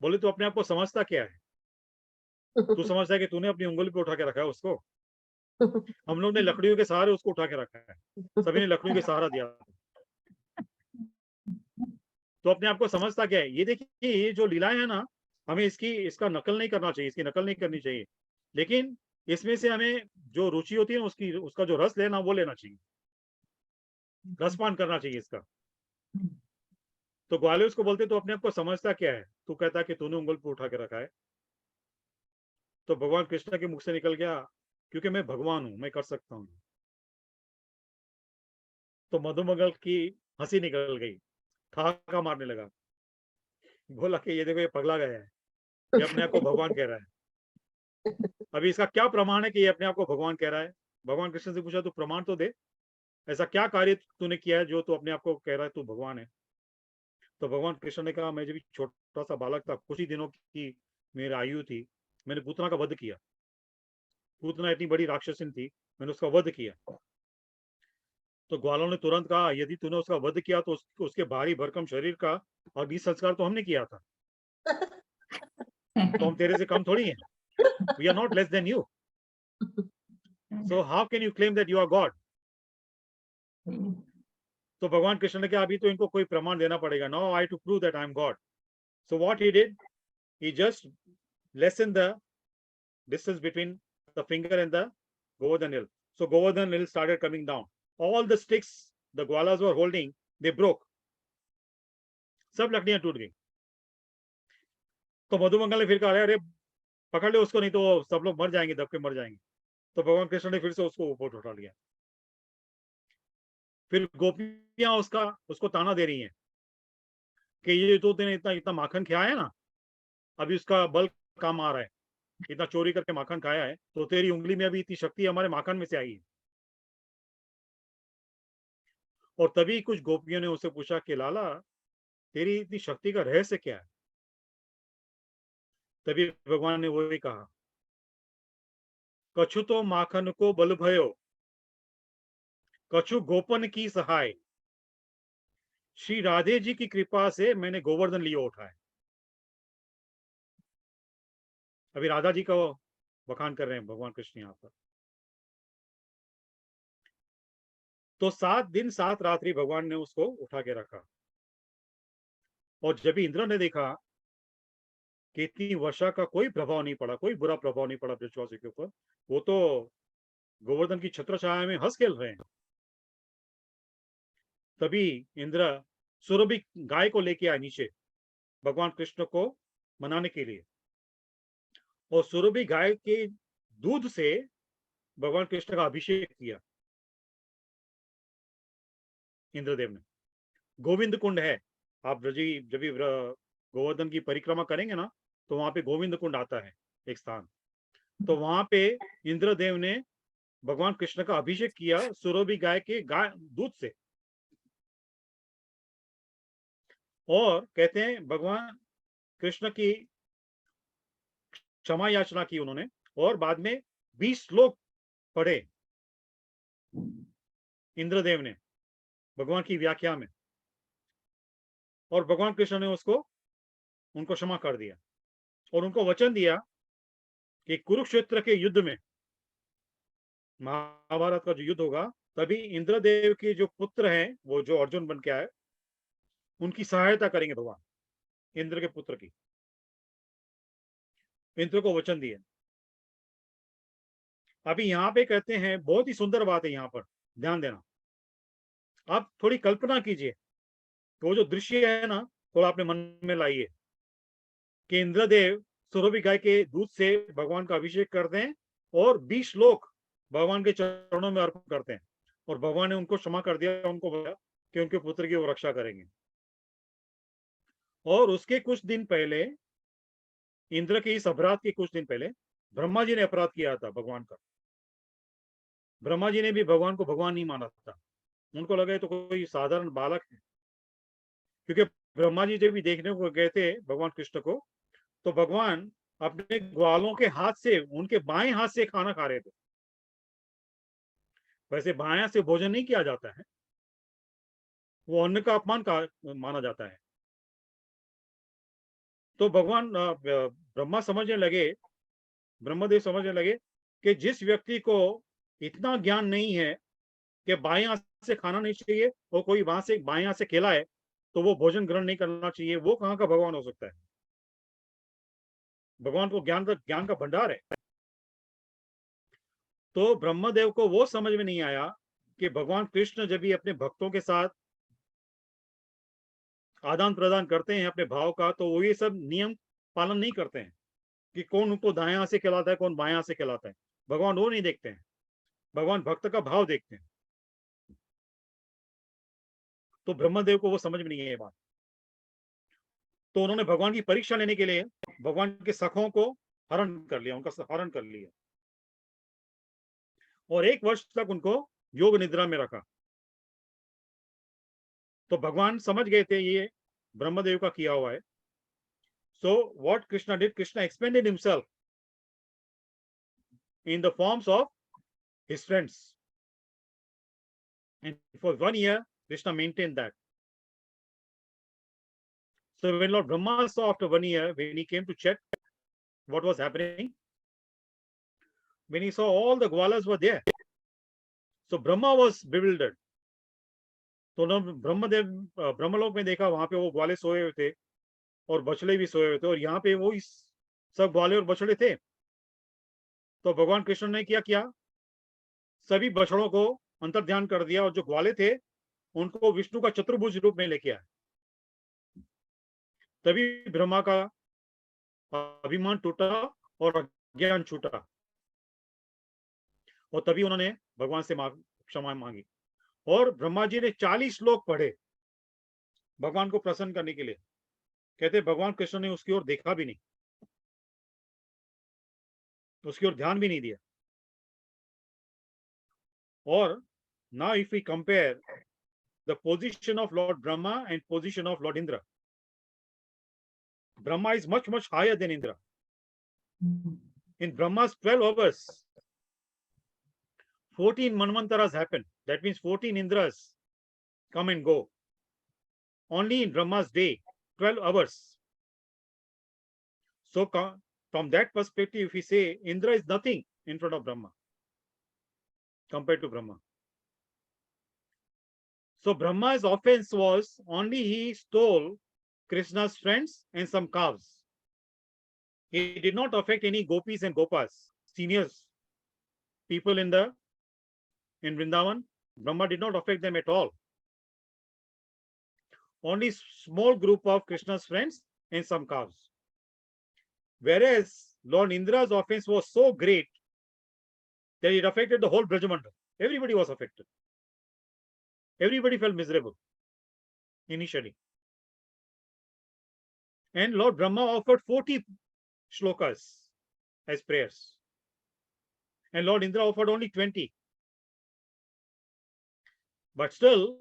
बोले तू अपने आप को समझता क्या है? तू समझता है कि तूने अपनी उंगली पे उठा के रखा है उसको? हम लोग ने लकड़ियों के सहारे उसको उठा के रखा है, सभी ने लकड़ियों के सहारा दिया, तो अपने आप को समझता क्या है? ये देखिए, ये जो लीलाएं है ना, हमें इसका नकल नहीं करना चाहिए, इसकी नकल नहीं करनी चाहिए, लेकिन इसमें से हमें जो रुचि होती है उसका जो रस लेना, वो लेना चाहिए, रसपान करना चाहिए इसका। तो ग्वाले उसको बोलते, तो अपने आप को समझता क्या है? तू कहता है कि तूने उंगल पे उठा के रखा है। तो भगवान कृष्ण के मुख से निकल गया, क्योंकि मैं भगवान हूं, मैं कर सकता हूँ। तो मधुमंगल की हंसी निकल गई, ठहाका मारने लगा, बोला कि ये देखो, ये पगला गया है, ये अपने आप को भगवान कह रहा है। अभी इसका क्या प्रमाण है कि ये अपने आप को भगवान कह रहा है? भगवान कृष्ण से पूछा, तो प्रमाण तो दे, ऐसा क्या कार्य तूने किया है जो तू अपने आप को कह रहा है तू भगवान है? तो भगवान कृष्ण ने कहा, मैं जब छोटा सा बालक था, कुछ ही दिनों की मेरी आयु थी, मैंने पूतना का वध किया। पूतना इतनी बड़ी राक्षसिन थी, मैंने उसका वध किया। तो ग्वालों ने तुरंत कहा, यदि तूने उसका वध किया तो उसके भारी भरकम शरीर का अग्नि संस्कार तो हमने किया था, तो हम तेरे से कम थोड़ी हैं, we are not less than you, so how can you claim that you are God? तो भगवान कृष्ण ने कहा, अभी तो इनको कोई प्रमाण देना पड़ेगा, now I to prove that I am God. So what he did, he just lessened the distance between the finger and the Govardhan hill. So Govardhan hill started coming down. All the sticks the Gwalas were holding, they broke. सब लकड़ियां टूट गई। तो मधुमंगल ने फिर कहा, अरे पकड़ ले उसको, नहीं तो सब लोग मर जाएंगे, दबके मर जाएंगे। तो भगवान कृष्ण ने फिर से उसको ऊपर उठा लिया। फिर गोपियां उसको ताना दे रही हैं कि ये तो तूने इतना इतना माखन खाया है ना, अभी उसका बल काम आ रहा है, इतना चोरी करके माखन खाया है, तो तेरी उंगली में अभी इतनी शक्ति हमारे माखन में से आई है। और तभी कुछ गोपियों ने उससे पूछा कि लाला, तेरी इतनी शक्ति का रहस्य क्या है? तभी भगवान ने वही कहा, कछु तो माखन को बल भयो, कछु गोपन की सहाय, श्री राधे जी की कृपा से मैंने गोवर्धन लियो उठा है। अभी राधा जी का बखान कर रहे हैं भगवान कृष्ण यहाँ पर। तो 7 दिन 7 रात्रि भगवान ने उसको उठा के रखा। और जब इंद्र ने देखा कि इतनी वर्षा का कोई प्रभाव नहीं पड़ा, कोई बुरा प्रभाव नहीं पड़ा ब्रजवासियों के ऊपर, वो तो गोवर्धन की छत्र छाया में हंस खेल रहे हैं, तभी इंद्र सुरभि गाय को लेके आए नीचे भगवान कृष्ण को मनाने के लिए, और सुरभि गाय के दूध से भगवान कृष्ण का अभिषेक किया इंद्रदेव ने। गोविंद कुंड है, आप जब भी गोवर्धन की परिक्रमा करेंगे ना, तो वहां पे गोविंद कुंड आता है एक स्थान, तो वहां पे इंद्रदेव ने भगवान कृष्ण का अभिषेक किया सुरभि गाय के दूध से। और कहते हैं भगवान कृष्ण की क्षमा याचना की उन्होंने, और बाद में 20 श्लोक पढ़े इंद्रदेव ने भगवान की व्याख्या में, और भगवान कृष्ण ने उनको क्षमा कर दिया और उनको वचन दिया कि कुरुक्षेत्र के युद्ध में, महाभारत का जो युद्ध होगा, तभी इंद्रदेव के जो पुत्र हैं, वो जो अर्जुन बन के आए, उनकी सहायता करेंगे भगवान, इंद्र के पुत्र की। इंद्र को वचन दिए। अभी यहाँ पे कहते हैं, बहुत ही सुंदर बात है, यहाँ पर ध्यान देना। आप थोड़ी कल्पना कीजिए, वो जो दृश्य है ना, थोड़ा अपने मन में लाइए कि इंद्रदेव सुरभि गाय के दूध से भगवान का अभिषेक करते हैं और 20 श्लोक भगवान के चरणों में अर्पण करते हैं, और भगवान ने उनको क्षमा कर दिया, उनको बोला कि उनके पुत्र की वो रक्षा करेंगे। और उसके कुछ दिन पहले, इंद्र के इस अपराध के कुछ दिन पहले, ब्रह्मा जी ने अपराध किया था भगवान का। ब्रह्मा जी ने भी भगवान को भगवान नहीं माना था, उनको लगा तो कोई साधारण बालक है, क्योंकि ब्रह्मा जी जब भी देखने को गए थे भगवान कृष्ण को, तो भगवान अपने ग्वालों के हाथ से, उनके बाएं हाथ से खाना खा रहे थे। वैसे बाएं से भोजन नहीं किया जाता है, वो अन्न का अपमान का माना जाता है। तो भगवान ब्रह्मा समझने लगे, ब्रह्मदेव समझने लगे कि जिस व्यक्ति को इतना ज्ञान नहीं है कि बाएं हाथ से खाना नहीं चाहिए, और कोई वहां से बाएं हाथ से खिलाए तो वो भोजन ग्रहण नहीं करना चाहिए, वो कहाँ का भगवान हो सकता है? भगवान को ज्ञान का भंडार है। तो ब्रह्मदेव को वो समझ में नहीं आया कि भगवान कृष्ण जब भी अपने भक्तों के साथ आदान प्रदान करते हैं अपने भाव का, तो वो ये सब नियम पालन नहीं करते हैं कि कौन उनको दाएं हाथ से खिलाता है, कौन बाएं हाथ से खिलाता है। भगवान वो नहीं देखते हैं, भगवान भक्त का भाव देखते हैं। तो ब्रह्मदेव को वो समझ में नहीं है ये बात, तो उन्होंने भगवान की परीक्षा लेने के लिए भगवान के सखों को हरण कर लिया, उनका हरण कर लिया, और 1 वर्ष तक उनको योग निद्रा में रखा। तो भगवान समझ गए थे ये ब्रह्मदेव का किया हुआ है। So what Krishna did, Krishna expanded himself in the forms of his friends, and for 1 year Krishna maintained that. So when Lord Brahma saw after 1 year, when he came to check what was happening, when he saw all the gwalas were there, so Brahma was bewildered. तो ब्रह्मदेव ब्रह्मलोक में देखा, वहां पे वो ग्वाले सोए हुए थे और बछड़े भी सोए हुए थे, और यहाँ पे वो सब ग्वाले और बछड़े थे। तो भगवान कृष्ण ने क्या किया, सभी बछड़ों को अंतर ध्यान कर दिया, और जो ग्वाले थे उनको विष्णु का चतुर्भुज रूप में लेके आए। तभी ब्रह्मा का अभिमान टूटा और अज्ञान छूटा, और तभी उन्होंने भगवान से क्षमा मांगी। और ब्रह्मा जी ने 40 श्लोक पढ़े भगवान को प्रसन्न करने के लिए। कहते भगवान कृष्ण ने उसकी ओर देखा भी नहीं, उसकी ओर ध्यान भी नहीं दिया। और now if we compare the position of Lord Brahma and position of Lord Indra, Brahma is much higher than Indra. In Brahma's 12 hours, 14 manvantaras happen. That means 14 Indras come and go. Only in Brahma's day, 12 hours. So from that perspective, if we say Indra is nothing in front of Brahma compared to Brahma. So Brahma's offense was only he stole Krishna's friends and some calves. He did not affect any gopis and gopas, seniors, people in Vrindavan. Brahma did not affect them at all. Only small group of Krishna's friends and some calves. Whereas Lord Indra's offense was so great that it affected the whole Brajamandal. Everybody was affected. Everybody felt miserable initially. And Lord Brahma offered 40 shlokas as prayers. And Lord Indra offered only 20. But still,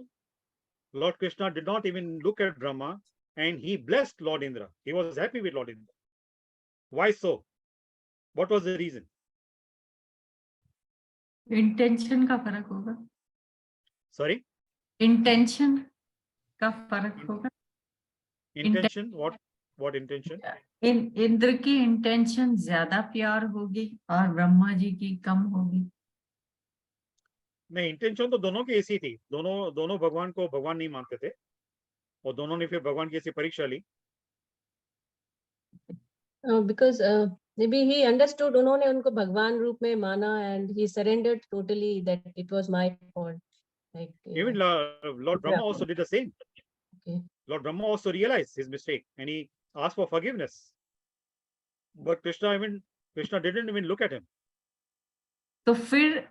Lord Krishna did not even look at Brahma, and he blessed Lord Indra. He was happy with Lord Indra. Why so? What was the reason? Intention का फर्क होगा. Sorry? Intention का फर्क होगा. Intention? What intention? Indra की intention ज्यादा प्यार होगी और ब्रह्मा जी की कम होगी. नहीं, इंटेंशन तो दोनों की ऐसी थी. दोनों भगवान को भगवान नहीं मानते थे, और दोनों ने फिर भगवान की ऐसी परीक्षा ली. Because maybe he understood, उन्होंने उनको भगवान रूप में माना, and he surrendered totally that it was my fault. Like Even Lord Brahma also did the same. Okay. Lord Brahma also realized his mistake and he asked for forgiveness. But Krishna didn't even look at him. तो फिर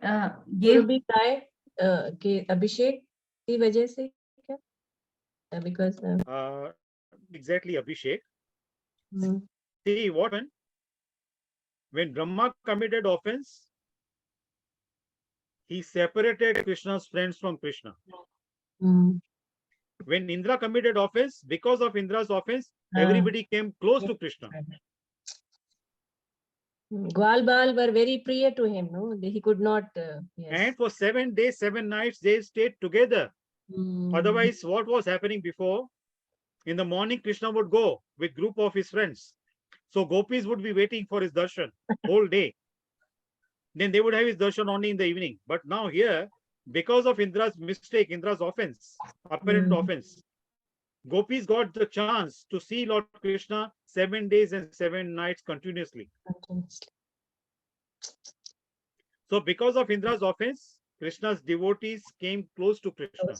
ये भी काय कि अभिषेक की वजह से क्या? Because Exactly, Abhishek. hmm. See what happened? When Brahma committed offense, he separated Krishna's friends from Krishna. Hmm. When Indra committed offense, because of Indra's offense, everybody came close to Krishna. Gwal Bal were very priya to him, no? He could not. Yes. And for 7 days, 7 nights, they stayed together. Hmm. Otherwise, what was happening before? In the morning, Krishna would go with group of his friends. So gopis would be waiting for his darshan whole day. Then they would have his darshan only in the evening. But now here, because of Indra's mistake, Indra's offense, apparent offense, gopis got the chance to see Lord Krishna 7 days and 7 nights continuously. So because of Indra's offense, Krishna's devotees came close to Krishna.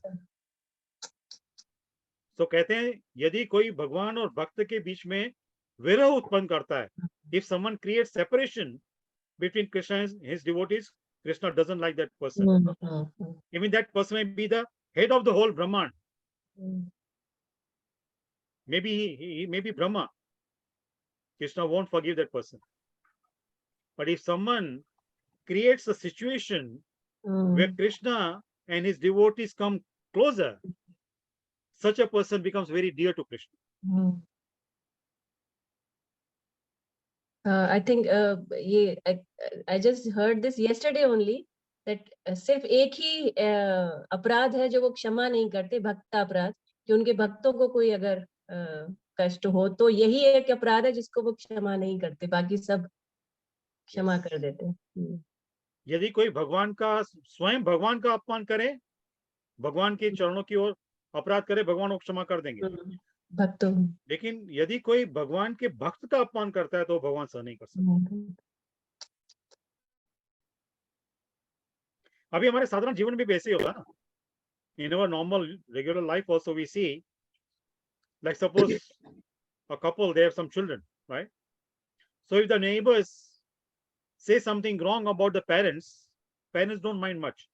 So कहते हैं, यदि कोई भगवान और भक्त के बीच में विरह उत्पन्न करता है, if someone creates separation between Krishna and his devotees, Krishna doesn't like that person. Even that person may be the head of the whole Brahman. Maybe he may be Brahma. Krishna won't forgive that person. But if someone creates a situation where Krishna and his devotees come closer, such a person becomes very dear to Krishna. I think I just heard this yesterday only, that सिर्फ एक ही अपराध है जो वो क्षमा नहीं करते, भक्त अपराध, कि उनके भक्तों को कोई अगर कष्ट हो तो यही एक अपराध है जिसको वो क्षमा नहीं करते, बाकी सब क्षमा कर देते हैं. यदि कोई स्वयं भगवान का अपमान करे, भगवान के चरणों की ओर अपराध करे, भगवान को क्षमा कर देंगे. भक्तों. लेकिन यदि कोई भगवान के भक्त का अपमान करता है तो भगवान सह नहीं कर सकते. अभी हमारे साधारण जीवन में भी ऐसे ही होगा ना. In our normal regular life also we see, like suppose a couple, they have some children, right? So if the neighbors say something wrong about the parents don't mind much.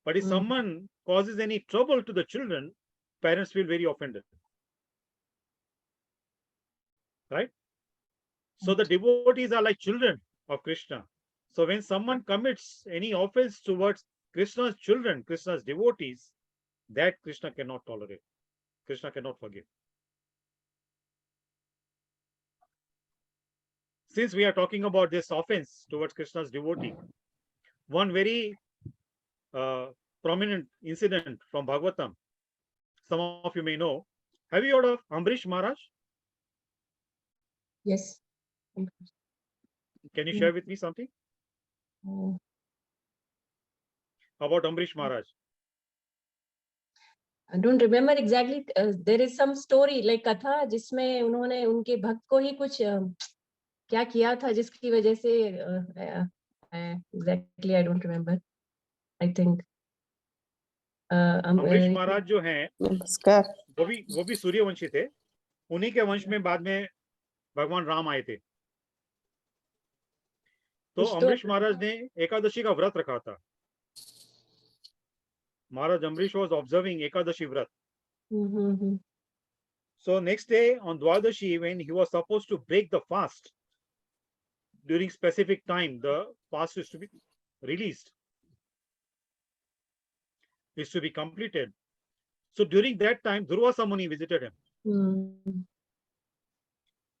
But if someone causes any trouble to the children, parents feel very offended. Right? So the devotees are like children of Krishna. So when someone commits any offense towards Krishna's children, Krishna's devotees, that Krishna cannot tolerate. Krishna cannot forgive. Since we are talking about this offense towards Krishna's devotee, one very prominent incident from Bhagavatam, some of you may know. Have you heard of Ambrish Maharaj? Yes. Can you share with me something about Ambrish Maharaj? I don't remember exactly. There is some story like कथा जिसमें उन्होंने उनके भक्त को ही कुछ क्या किया था जिसकी वजह से exactly I don't remember. I think Amrish महाराज जो हैं नमस्कार। वो भी सूर्यवंशी थे। उन्हीं के वंश में बाद में भगवान राम आए थे। तो अमरीश महाराज ने एकादशी का व्रत रखा था। महाराज Amrish was observing Ekadashi Vrat. So next day on Dwadashi, when he was supposed to break the fast, during specific time, the fast is to be released, is to be completed. So during that time, Durvasa Muni visited him.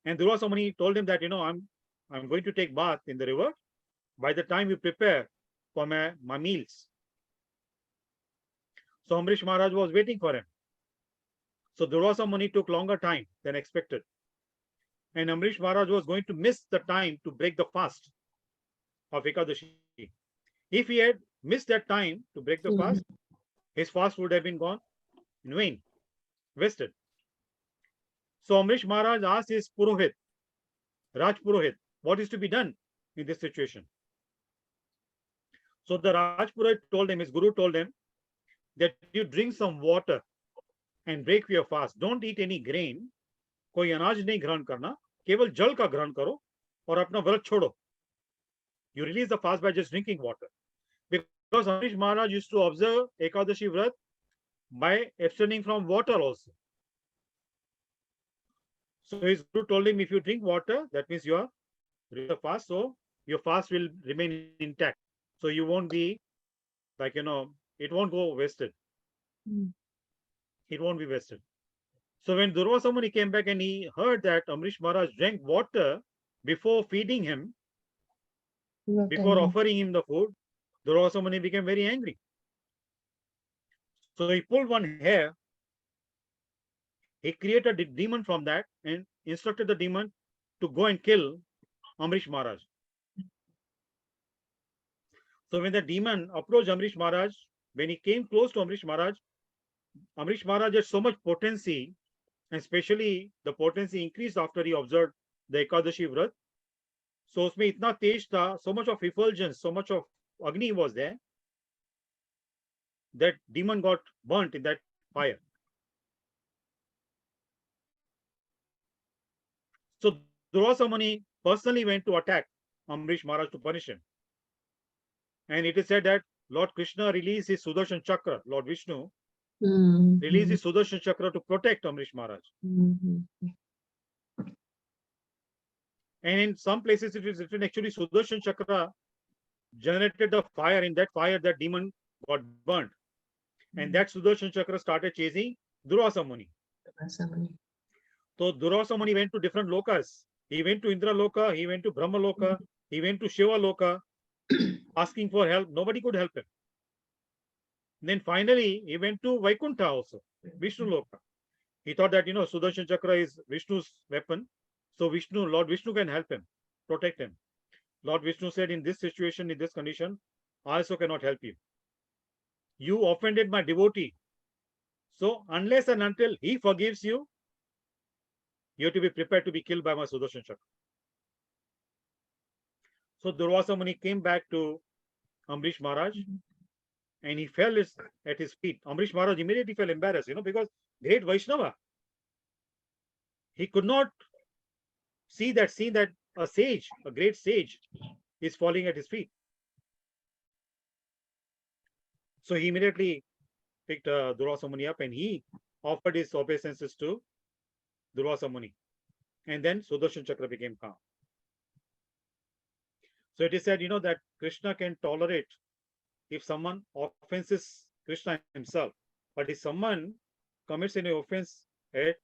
And Durvasa Muni told him that, I'm going to take bath in the river. By the time you prepare for my meals. So Amrish Maharaj was waiting for him. So Durvasa Muni took longer time than expected. And Amrish Maharaj was going to miss the time to break the fast of Ekadashi. If he had missed that time to break the fast, his fast would have been gone in vain, wasted. So Amrish Maharaj asked his Purohit, Raj Purohit, what is to be done in this situation? So the Raj Purohit told him, his Guru told him, that you drink some water and break your fast. Don't eat any grain. कोई अनाज नहीं ग्रहण करना, केवल जल का ग्रहण करो और अपना व्रत छोड़ो. You release the fast by just drinking water. Because Amrish Maharaj used to observe Ekadashi Vrat by abstaining from water also. So his Guru told him, if you drink water, that means you are the fast, so your fast will remain intact. So you won't be like, it won't go wasted. It won't be wasted. So when Durvasa Muni came back and he heard that Amrish Maharaj drank water before feeding him, before offering him the food, Durvasa Muni became very angry. So he pulled one hair, he created a demon from that and instructed the demon to go and kill Amrish Maharaj. So when the demon approached Amrish Maharaj, when he came close to Amrish Maharaj had so much potency, and especially the potency increased after he observed the Ekadashi Vrat. So usme itna tej tha, so much of effulgence, so much of Agni was there, that demon got burnt in that fire. So Durvasa Muni personally went to attack Amrish Maharaj to punish him. And it is said that Lord Krishna released his Sudarshan Chakra, Lord Vishnu released his Sudarshan Chakra to protect Amrish Maharaj. And in some places it is written actually Sudarshan Chakra generated the fire. In that fire, that demon got burnt. And that Sudarshan Chakra started chasing Durvasa Muni. So Durvasa Muni went to different lokas. He went to Indra Loka, he went to Brahma Loka, he went to Shiva Loka, asking for help. Nobody could help him. Then finally, he went to Vaikuntha also, Vishnu Loka. He thought that, Sudarshan Chakra is Vishnu's weapon. So Lord Vishnu can help him, protect him. Lord Vishnu said, in this situation, in this condition, I also cannot help you. You offended my devotee. So unless and until he forgives you, you have to be prepared to be killed by my Sudarshan Chakra. So Durvasa Muni came back to Amrish Maharaj and he fell at his feet. Amrish Maharaj immediately felt embarrassed, because great Vaishnava. He could not see that a sage, a great sage, is falling at his feet. So he immediately picked Durvasa Muni up and he offered his obeisances to Durvasa Muni. And then Sudarshan Chakra became calm. So it is said, that Krishna can tolerate if someone offenses Krishna himself. But if someone commits any offense at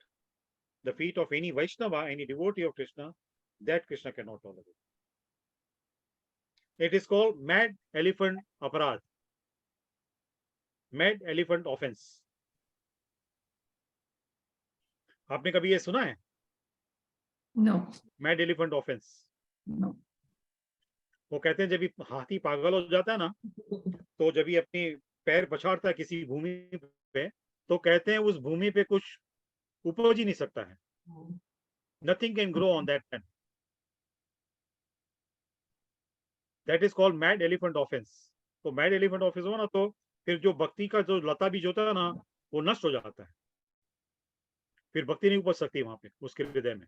the feet of any Vaishnava, any devotee of Krishna, that Krishna cannot tolerate. It is called mad elephant aparadh. Mad elephant offense. आपने कभी ये सुना है? No. Mad elephant offense. No. वो कहते हैं जब भी हाथी पागल हो जाता है ना, तो जब भी अपने पैर पछाड़ता है किसी भूमि पे, तो कहते हैं उस भूमि पे कुछ उपज ही नहीं सकता है. Nothing can grow on that land. That is called mad elephant offense. तो mad elephant offense हो ना, तो फिर जो भक्ति का जो लता बीज होता है ना, वो नष्ट हो जाता है. फिर भक्ति नहीं उपज सकती वहां पे उसके हृदय में.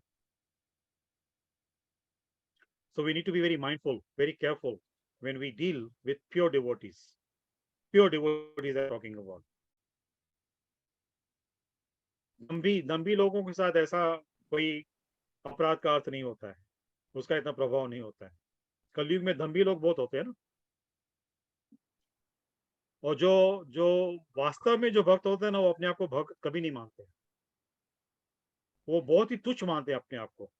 So we need to be very mindful, very careful when we deal with pure devotees. Pure devotees are talking about. दम्भी लोगों के साथ ऐसा कोई अपराध का अर्थ नहीं होता है, उसका इतना प्रभाव नहीं होता है. कलयुग में दम्भी लोग बहुत होते हैं ना. और जो वास्तव में जो भक्त होते हैं ना, वो अपने आप को भक्त कभी नहीं मानते. वो बहुत ही तुच्छ मानते हैं अपने आप को.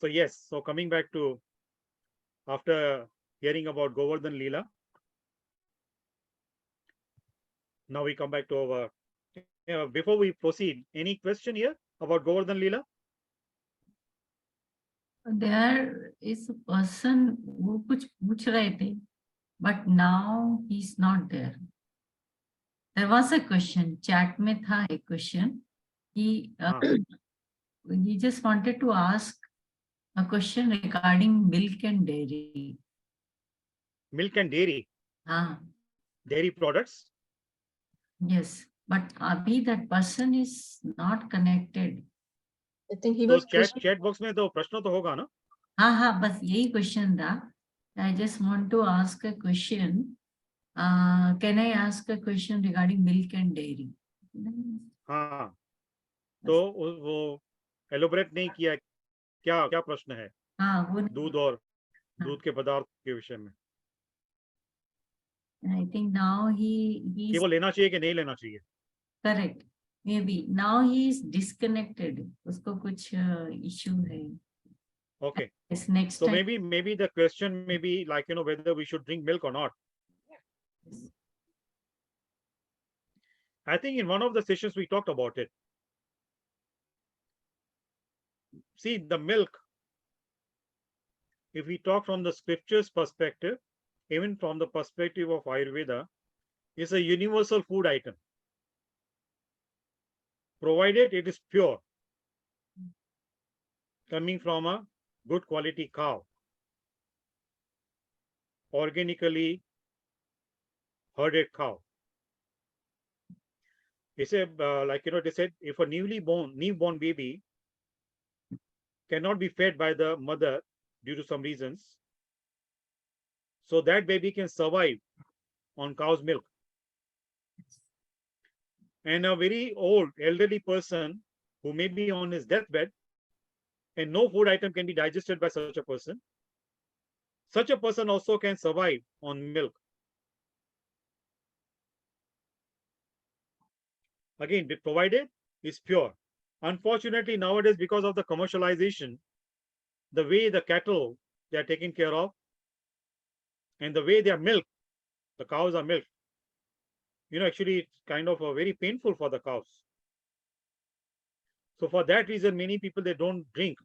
So yes, so coming back to after hearing about Govardhan Leela, now we come back to our before we proceed, any question here about Govardhan Leela? There is a person वो कुछ पूछ रहे थे, but now he's not there. There was a question, chat में था एक question, he just wanted to ask a question regarding milk and dairy. Milk and dairy. हाँ. Dairy products. Yes, but abhi that person is not connected. I think he तो was chat box में तो प्रश्न तो होगा ना. हाँ, बस यही question था. I just want to ask a question. Can I ask a question regarding milk and dairy? हाँ, तो वो elaborate नहीं किया, क्या प्रश्न है. हाँ, वो दूध और दूध के पदार्थ के विषय में. I think now he केवल लेना चाहिए कि नहीं लेना चाहिए. correct. Maybe now he is disconnected. उसको कुछ issue है. Okay. Yes, next So time. maybe the question may be like, whether we should drink milk or not. I think in one of the sessions we talked about it. See, the milk, if we talk from the scriptures perspective, even from the perspective of Ayurveda, is a universal food item, provided it is pure, coming from a good quality cow, organically herded cow. They say, they said, if a newborn baby cannot be fed by the mother due to some reasons, so that baby can survive on cow's milk. And a very old elderly person who may be on his deathbed and no food item can be digested by such a person also can survive on milk. Again, provided is pure. Unfortunately, nowadays, because of the commercialization, the way the cattle they are taken care of and the way they are milked, the cows are milked, actually it's kind of very painful for the cows. So for that reason, many people, they don't drink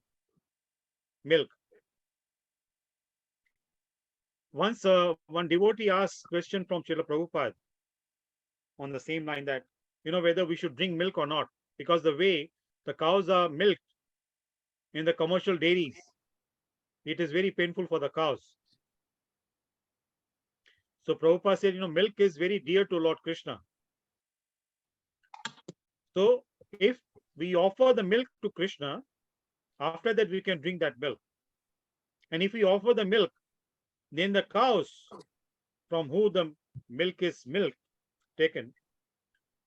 milk. Once one devotee asked question from Srila Prabhupada on the same line that, whether we should drink milk or not, because the way the cows are milked in the commercial dairies, it is very painful for the cows. So Prabhupada said, milk is very dear to Lord Krishna. So if we offer the milk to Krishna, after that we can drink that milk. And if we offer the milk, then the cows from whom the milk is taken,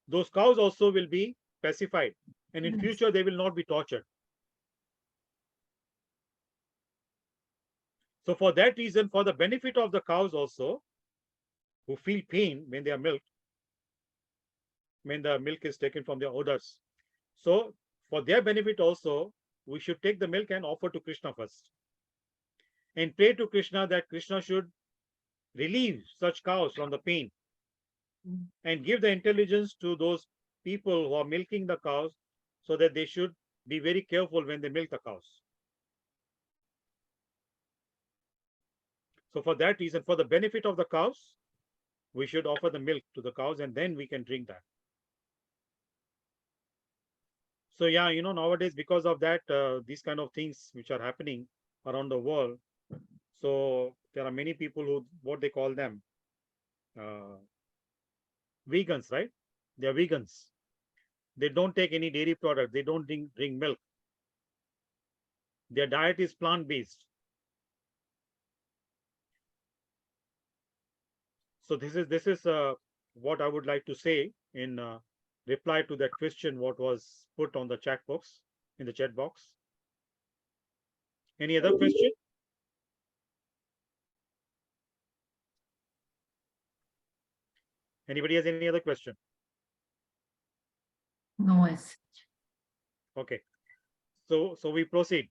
those cows also will be pacified, and in future they will not be tortured. So for that reason, for the benefit of the cows also, who feel pain when they are milked, when the milk is taken from their udders, so for their benefit also, we should take the milk and offer to Krishna first, and pray to Krishna that Krishna should relieve such cows from the pain and give the intelligence to those people who are milking the cows, so that they should be very careful when they milk the cows. So for that reason, for the benefit of the cows, we should offer the milk to the cows and then we can drink that. So yeah, nowadays because of that, these kind of things which are happening around the world. So there are many people who, what they call them, vegans, right? They are vegans. They don't take any dairy product. They don't drink milk. Their diet is plant-based. So this is what I would like to say in reply to that question what was put on the chat box, in the chat box. Any other question? Anybody has any other question? No, as Okay. So we proceed.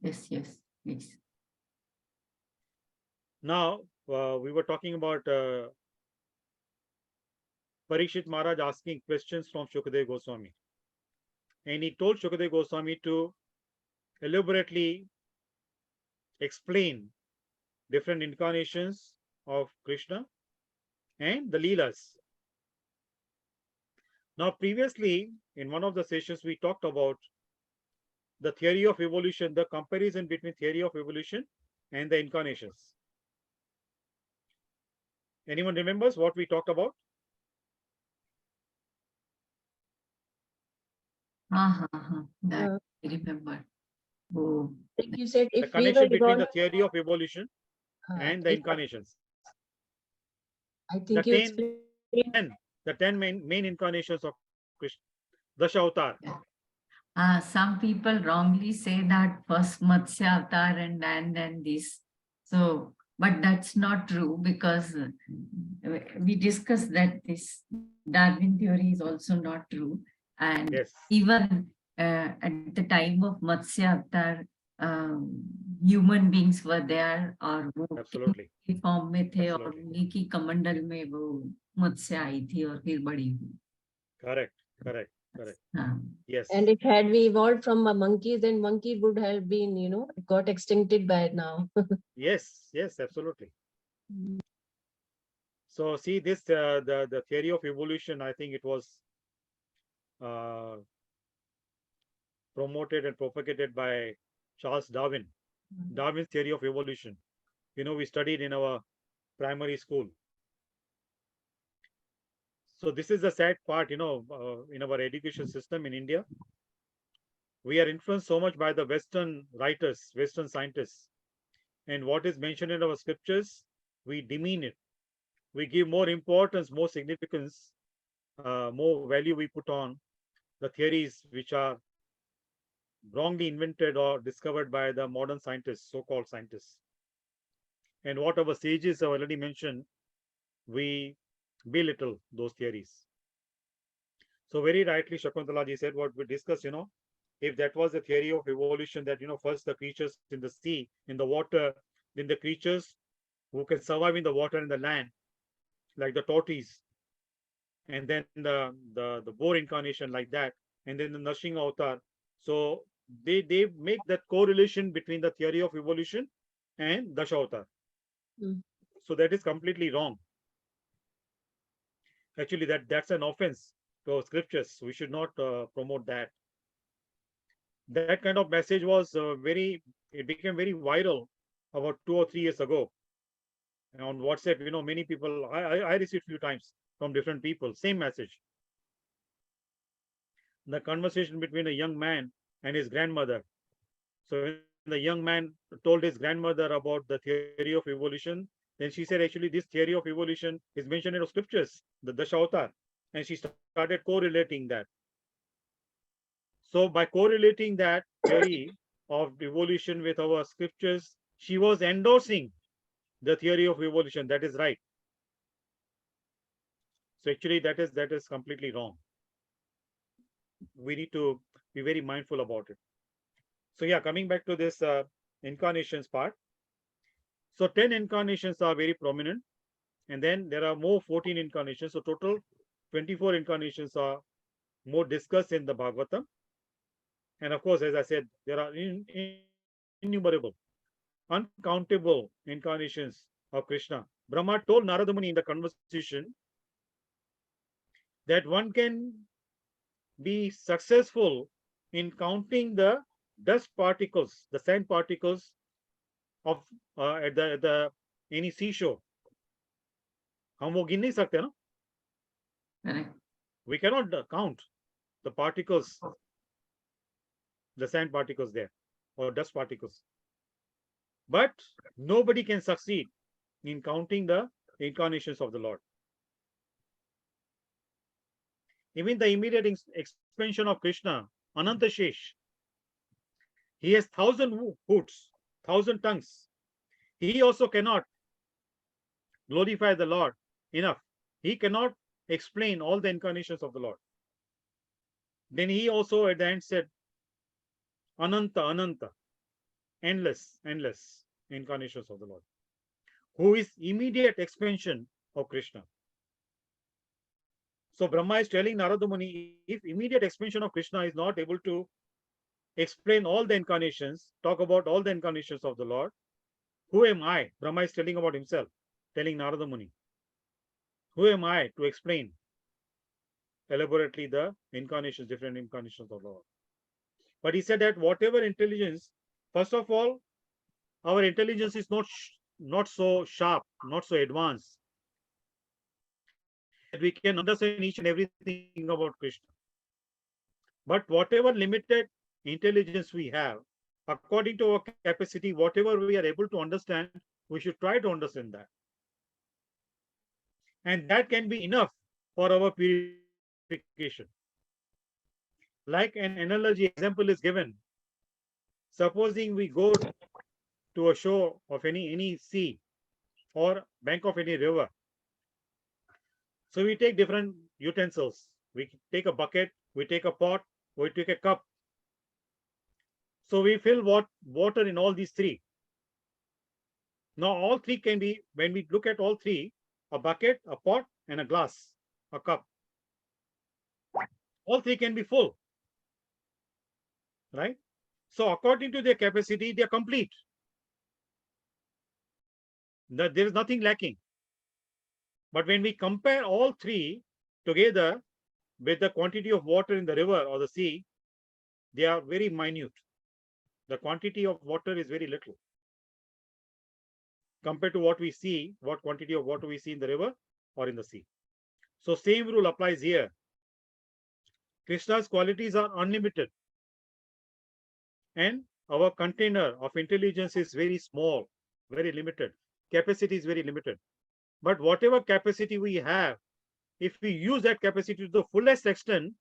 yes, please. Now we were talking about Parikshit Maharaj asking questions from Shukadeva Goswami. And he told Shukadeva Goswami to elaborately explain different incarnations of Krishna and the Leelas. Now, previously, in one of the sessions, we talked about the theory of evolution, the comparison between theory of evolution and the incarnations. Anyone remembers what we talked about? That I remember. Oh, Like you said, The if we were connection between the evolved, theory of evolution and the incarnations. I think you explained. The 10 main incarnations of Krishna, Dasha Avatar. some people wrongly say that first Matsya Avatar and then this. So, but that's not true because we discussed that this Darwin theory is also not true. And Yes. even at the time of Matsya Avatar, human beings were there और वो Absolutely. की form में थे और Absolutely. उन्हीं की कमंडल में वो मत्स्य आई थी और फिर बड़ी हुई. Correct. हाँ. Yes. And if had we evolved from a monkey, then monkey would have been, got extincted by now. Yes, absolutely. So see this, the theory of evolution, I think it was promoted and propagated by Charles Darwin. Darwin's theory of evolution. We studied in our primary school. So this is the sad part, in our education system in India. We are influenced so much by the Western writers, Western scientists. And what is mentioned in our scriptures, we demean it. We give more importance, more significance, more value we put on the theories which are wrongly invented or discovered by the modern scientists, so-called scientists. And what our sages have already mentioned, we belittle those theories. So very rightly, Shakuntalaji said what we discussed, if that was the theory of evolution, that, first the creatures in the sea, in the water, then the creatures who can survive in the water and the land, like the tortoise, and then the boar incarnation like that, and then the Nrsimha Avatar. So they make that correlation between the theory of evolution and Dasha Avatar. So that is completely wrong. Actually, that's an offense to our scriptures. We should not promote that. That kind of message was it became very viral about 2 or 3 years ago. And on WhatsApp, many people, I received few times from different people, same message. The conversation between a young man and his grandmother. So when the young man told his grandmother about the theory of evolution, then she said, actually, this theory of evolution is mentioned in the scriptures, the Dasha Avatar. And she started correlating that. So by correlating that theory of evolution with our scriptures, she was endorsing the theory of evolution. That is right. So actually, that is completely wrong. We need to be very mindful about it. So yeah, coming back to this incarnations part. So 10 incarnations are very prominent, and then there are more 14 incarnations. So total 24 incarnations are more discussed in the Bhagavatam. And of course, as I said, there are innumerable, uncountable incarnations of Krishna Brahma told Narada Muni in the conversation that one can be successful in counting the dust particles, the sand particles of at the any seashore. हम वो गिन नहीं सकते ना? Correct. We cannot count the particles, the sand particles there, or dust particles. But nobody can succeed in counting the incarnations of the Lord. Even the immediate expansion of Krishna, Ananta Shesh, he has 1,000 hoots, 1,000 tongues. He also cannot glorify the Lord enough. He cannot explain all the incarnations of the Lord. Then he also at the end said, Ananta, Ananta, endless, endless incarnations of the Lord, who is immediate expansion of Krishna. So Brahma is telling Narada Muni, if immediate expansion of Krishna is not able to explain all the incarnations, talk about all the incarnations of the Lord, who am I? Brahma is telling about himself, telling Narada Muni, who am I to explain elaborately the incarnations, different incarnations of the Lord? But he said that whatever intelligence, first of all, our intelligence is not so sharp, not so advanced, that we can understand each and everything about Krishna. But whatever limited intelligence we have, according to our capacity, whatever we are able to understand, we should try to understand that. And that can be enough for our purification. Like an analogy example is given. Supposing we go to a shore of any sea or bank of any river. So we take different utensils. We take a bucket, we take a pot, we take a cup. So we fill water in all these three. Now all three can be, when we look at all three, a bucket, a pot, and a glass, a cup. All three can be full, right? So according to their capacity, they are complete. There is nothing lacking. But when we compare all three together with the quantity of water in the river or the sea, they are very minute. The quantity of water is very little compared to what we see, what quantity of water we see in the river or in the sea. So same rule applies here. Krishna's qualities are unlimited, and our container of intelligence is very small, very limited. Capacity is very limited. But whatever capacity we have, if we use that capacity to the fullest extent,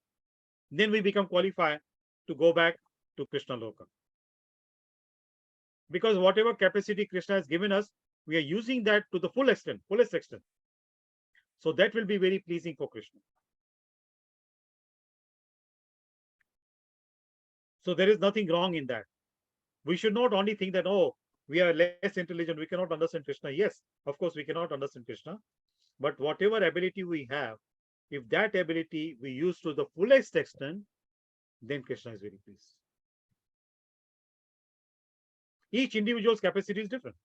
then we become qualified to go back to Krishna Loka. Because whatever capacity Krishna has given us, we are using that to the full extent, fullest extent. So that will be very pleasing for Krishna. So there is nothing wrong in that. We should not only think that, oh, we are less intelligent, we cannot understand Krishna. Yes, of course, we cannot understand Krishna. But whatever ability we have, if that ability we use to the fullest extent, then Krishna is very pleased. Each individual's capacity is different.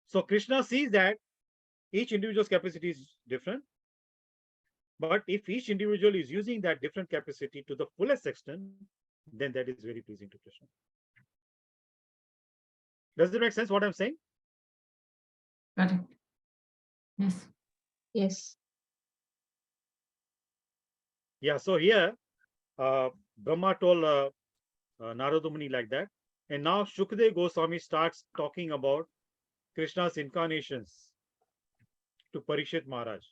So Krishna sees that each individual's capacity is different. But if each individual is using that different capacity to the fullest extent, then that is very pleasing to Krishna. Does it make sense what I'm saying? Correct. Yes. Yes. Yeah, so here Brahma told Narada Muni like that. And now Shukdev Goswami starts talking about Krishna's incarnations to Parikshit Maharaj.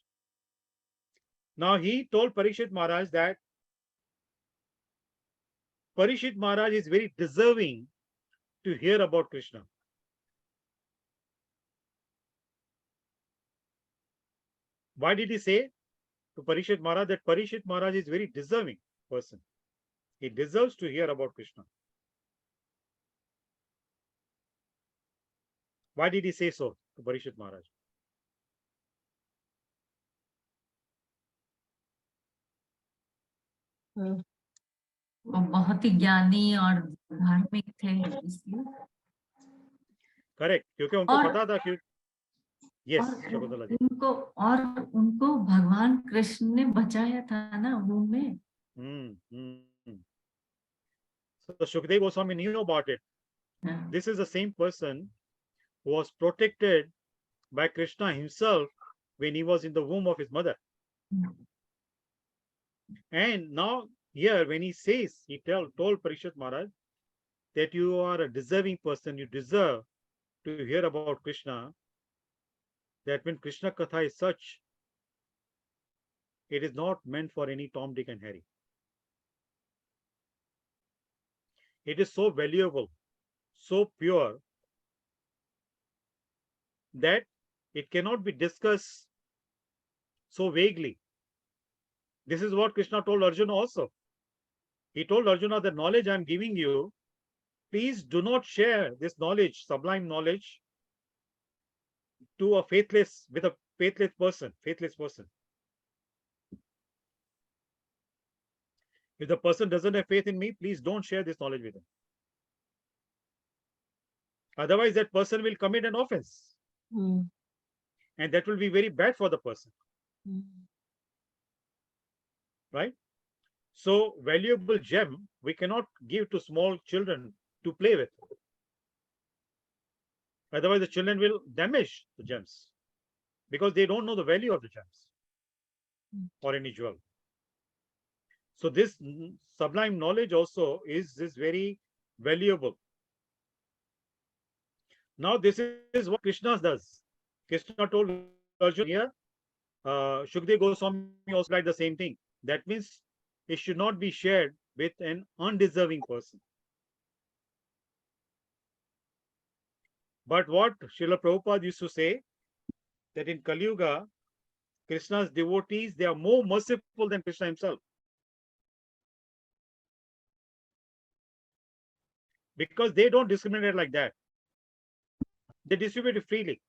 Now he told Parikshit Maharaj that Parikshit Maharaj is very deserving to hear about Krishna. Why did he say to Parikshit Maharaj that Parikshit Maharaj is very deserving person? He deserves to hear about Krishna. Why did he say so to Parikshit Maharaj? वो बहुत ही ज्ञानी और धार्मिक थे इसलिए. Correct, क्योंकि उनको और पता था कि यस और शकुंतला जी। उनको भगवान कृष्ण ने बचाया था ना वूम में। हम्म। So Shukdev Goswami knew about it. हाँ, This is the same person who was protected by Krishna himself when he was in the womb of his mother. And now here when he says, he told Parishit Maharaj that you are a deserving person, you deserve to hear about Krishna, that when Krishna Katha is such, it is not meant for any Tom, Dick and Harry. It is so valuable, so pure, that it cannot be discussed so vaguely. This is what Krishna told Arjuna also. He told Arjuna, the knowledge I am giving you, please do not share this knowledge, sublime knowledge, to a faithless faithless person. If the person doesn't have faith in me, please don't share this knowledge with him. Otherwise, that person will commit an offense. Mm. And that will be very bad for the person. Mm. Right? So, valuable gem we cannot give to small children to play with. Otherwise, the children will damage the gems because they don't know the value of the gems or any jewel. So, this sublime knowledge also is very valuable. Now, this is what Krishna does. Krishna told Arjuna here, Shukdev Goswami also like the same thing. That means it should not be shared with an undeserving person. But what Srila Prabhupada used to say, that in Kali Yuga, Krishna's devotees, they are more merciful than Krishna himself. Because they don't discriminate like that. They distribute it freely.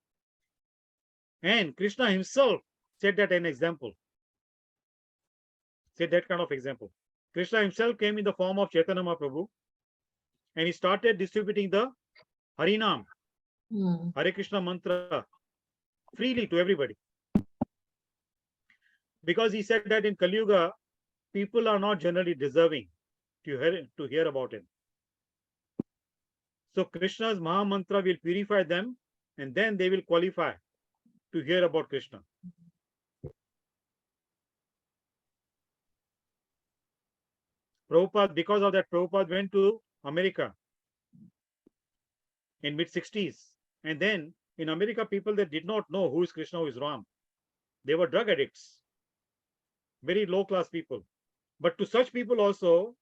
And Krishna himself set that an example. Set that kind of example. Krishna himself came in the form of Chaitanya Mahaprabhu and he started distributing the Harinam, Hare Krishna mantra freely to everybody. Because he said that in Kali Yuga, people are not generally deserving to hear about him. So Krishna's Maha Mantra will purify them and then they will qualify to hear about Krishna. Prabhupada, because of that, Prabhupada went to America in mid-60s. And then in America, people that did not know who is Krishna, who is Ram. They were drug addicts, very low-class people. But to such people also,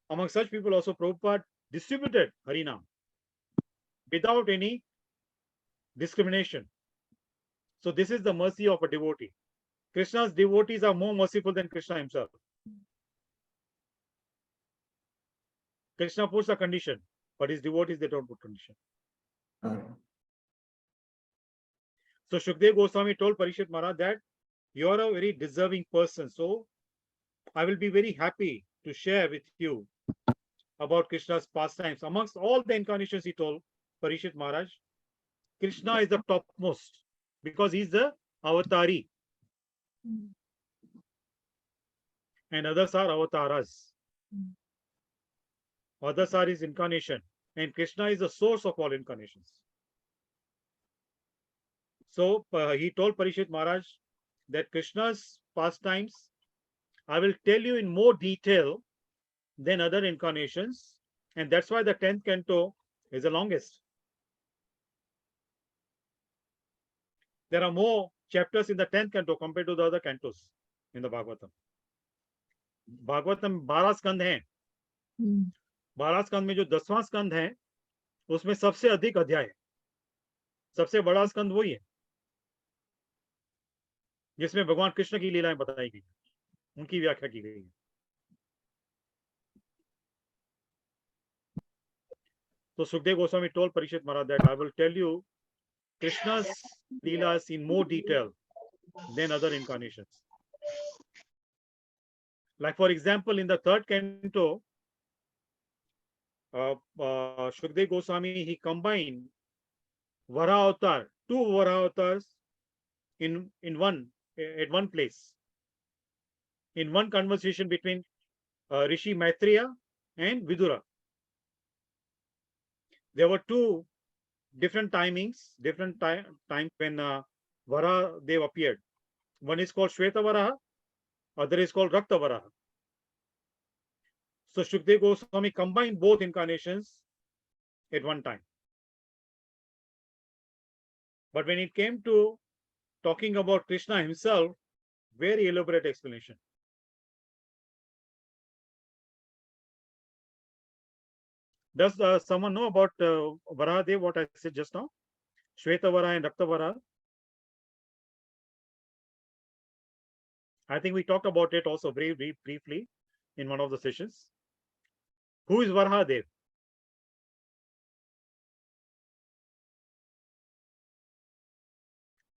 among such people also, Prabhupada distributed Harinam without any discrimination. So this is the mercy of a devotee. Krishna's devotees are more merciful than Krishna himself. Krishna puts a condition, but his devotees, they don't put condition. So Shukdev Goswami told Parishit Maharaj that you are a very deserving person. So I will be very happy to share with you about Krishna's pastimes. Amongst all the incarnations, he told Parishit Maharaj, Krishna is the topmost because he's the avatari. And others are avataras. Others are his incarnation. And Krishna is the source of all incarnations. So he told Parishit Maharaj that Krishna's pastimes, I will tell you in more detail than other incarnations. And that's why the 10th canto is the longest. There are more chapters in the 10th canto compared to the other cantos in the Bhagavatam. Bhagavatam 12 स्कंद हैं. 12 स्कंद में जो 10वां स्कंद है, उसमें सबसे अधिक अध्याय है. सबसे बड़ा स्कंद वही है जिसमें भगवान कृष्ण की लीलाएं बताई गई, उनकी व्याख्या की गई है. So Sukdev Goswami told Parishit Maharaj that I will tell you Krishna's leelas in more detail than other incarnations. Like for example, in the 3rd canto, Shukdev Goswami, he combined Vara avatar, two Vara avatars in one at one place, in one conversation between Rishi Maitreya and Vidura. There were two different timings, different time when Vara Dev appeared. One is called Shweta Varaha, other is called Rakta Varaha. So Shukdev Goswami combined both incarnations at one time. But when it came to talking about Krishna himself, very elaborate explanation. Does someone know about Varahadev, what I said just now? Shweta Vara and Rakta Vara. I think we talked about it also very, very briefly in one of the sessions. Who is Varahadev?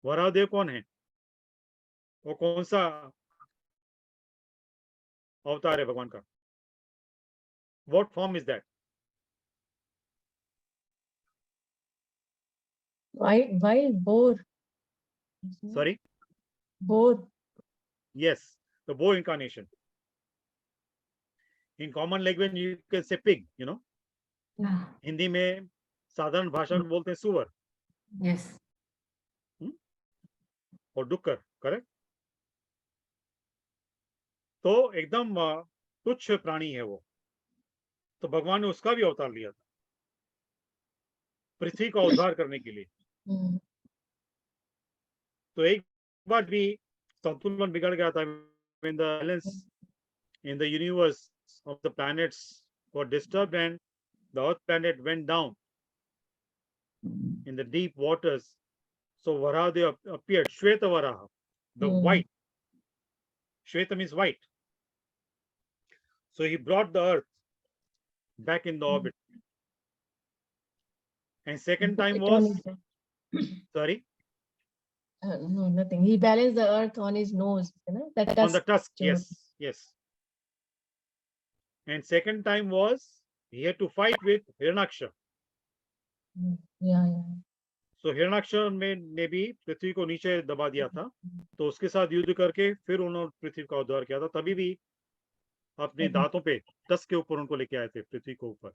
Varahadev कौन है? वो कौन सा अवतार है भगवान का? What form is that? Wild boar. Sorry? Boar. Yes, the boar incarnation. In common language, you can say pig, you know. Yeah. Hindi में साधारण भाषा में बोलते हैं सुअर Yes. और डुक्कर, करेक्ट? तो एकदम तुच्छ प्राणी है वो, तो भगवान ने उसका भी अवतार लिया था पृथ्वी का उद्धार करने के लिए। तो एक बार भी संतुलन बिगड़ गया था, when the balance in the universe of the planets were disturbed and the earth planet went down in the deep waters. So Varahadev appeared, Shweta Varaha, the white. Shweta means white. So he brought the earth back in the orbit. And second time was, sorry? No, nothing. He balanced the earth on his nose. You know, that On the tusk, John. yes, yes. And second time was, he had to fight with Hiranaksha. Yeah, yeah. So Hiranaksha ने भी पृथ्वी को नीचे दबा दिया था, तो उसके साथ युद्ध करके फिर उन्होंने पृथ्वी का उद्धार किया था। तभी भी अपने दांतों पे टस के ऊपर उनको लेके आए थे पृथ्वी को ऊपर।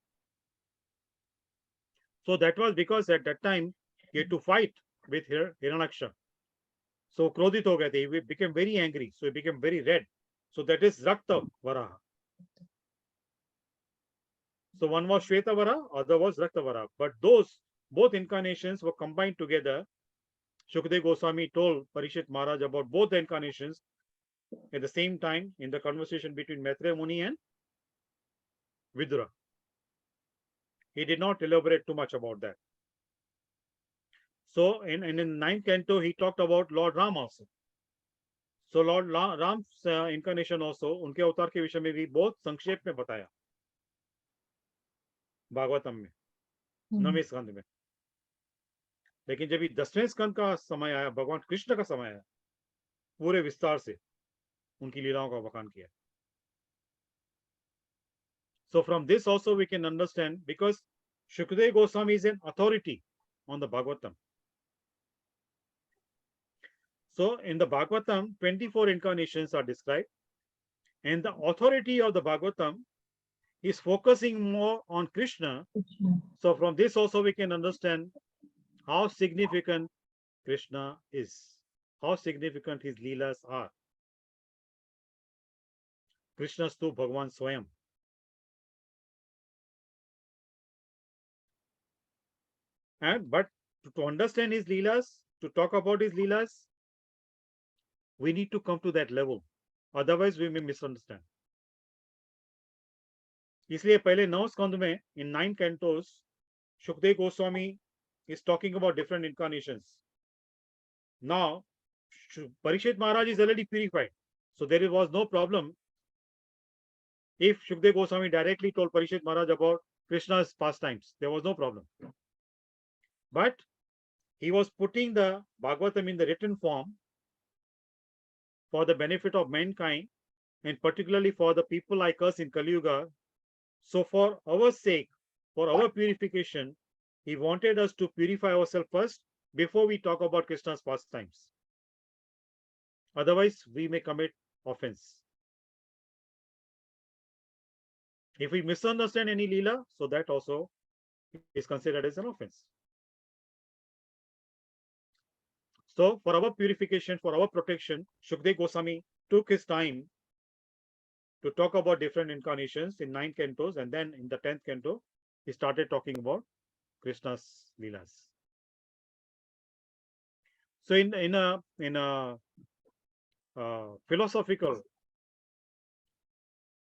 So that was because at that time he had to fight with Hiranaksha. So क्रोधित हो गए थे, he became very angry, so he became very red. So that is Rakta Varaha. So one was Shweta Vara, other was Rakta Vara. But those both incarnations were combined together. Shukdev Goswami told Parishit Maharaj about both the incarnations at the same time in the conversation between Maitreya Muni and Vidura. He did not elaborate too much about that. So in ninth canto, he talked about Lord Ram also. So Lord Ram's incarnation also, उनके अवतार के विषय में भी बहुत संक्षेप में बताया भागवतम में, 9वें स्कंद में। लेकिन जब 10वें स्कंद का समय आया, भगवान कृष्ण का समय आया, पूरे विस्तार से उनकी लीलाओं का बखान किया। So from this also we can understand, because Shukdev Goswami is an authority on the Bhagavatam. So in the Bhagavatam, 24 incarnations are described, and the authority of the Bhagavatam is focusing more on Krishna. So from this also we can understand how significant Krishna is, how significant his leelas are. Krishnastu Bhagavan Swayam. But to understand his leelas, to talk about his leelas, we need to come to that level. Otherwise we may misunderstand. इसलिए पहले 9 स्कंद में, in 9 cantos, Shukdev Goswami is talking about different incarnations. Now, Parishit Maharaj is already purified, so there was no problem if Shukdev Goswami directly told Parishit Maharaj about Krishna's pastimes. There was no problem. But he was putting the Bhagavatam in the written form for the benefit of mankind, and particularly for the people like us in Kali Yuga. So for our sake, for our purification, He wanted us to purify ourselves first before we talk about Krishna's pastimes. Otherwise, we may commit offense. If we misunderstand any Leela, so that also is considered as an offense. So for our purification, for our protection, Shukdev Goswami took his time to talk about different incarnations in 9 cantos, and then in the 10th canto, he started talking about Krishna's Leelas. So in a philosophical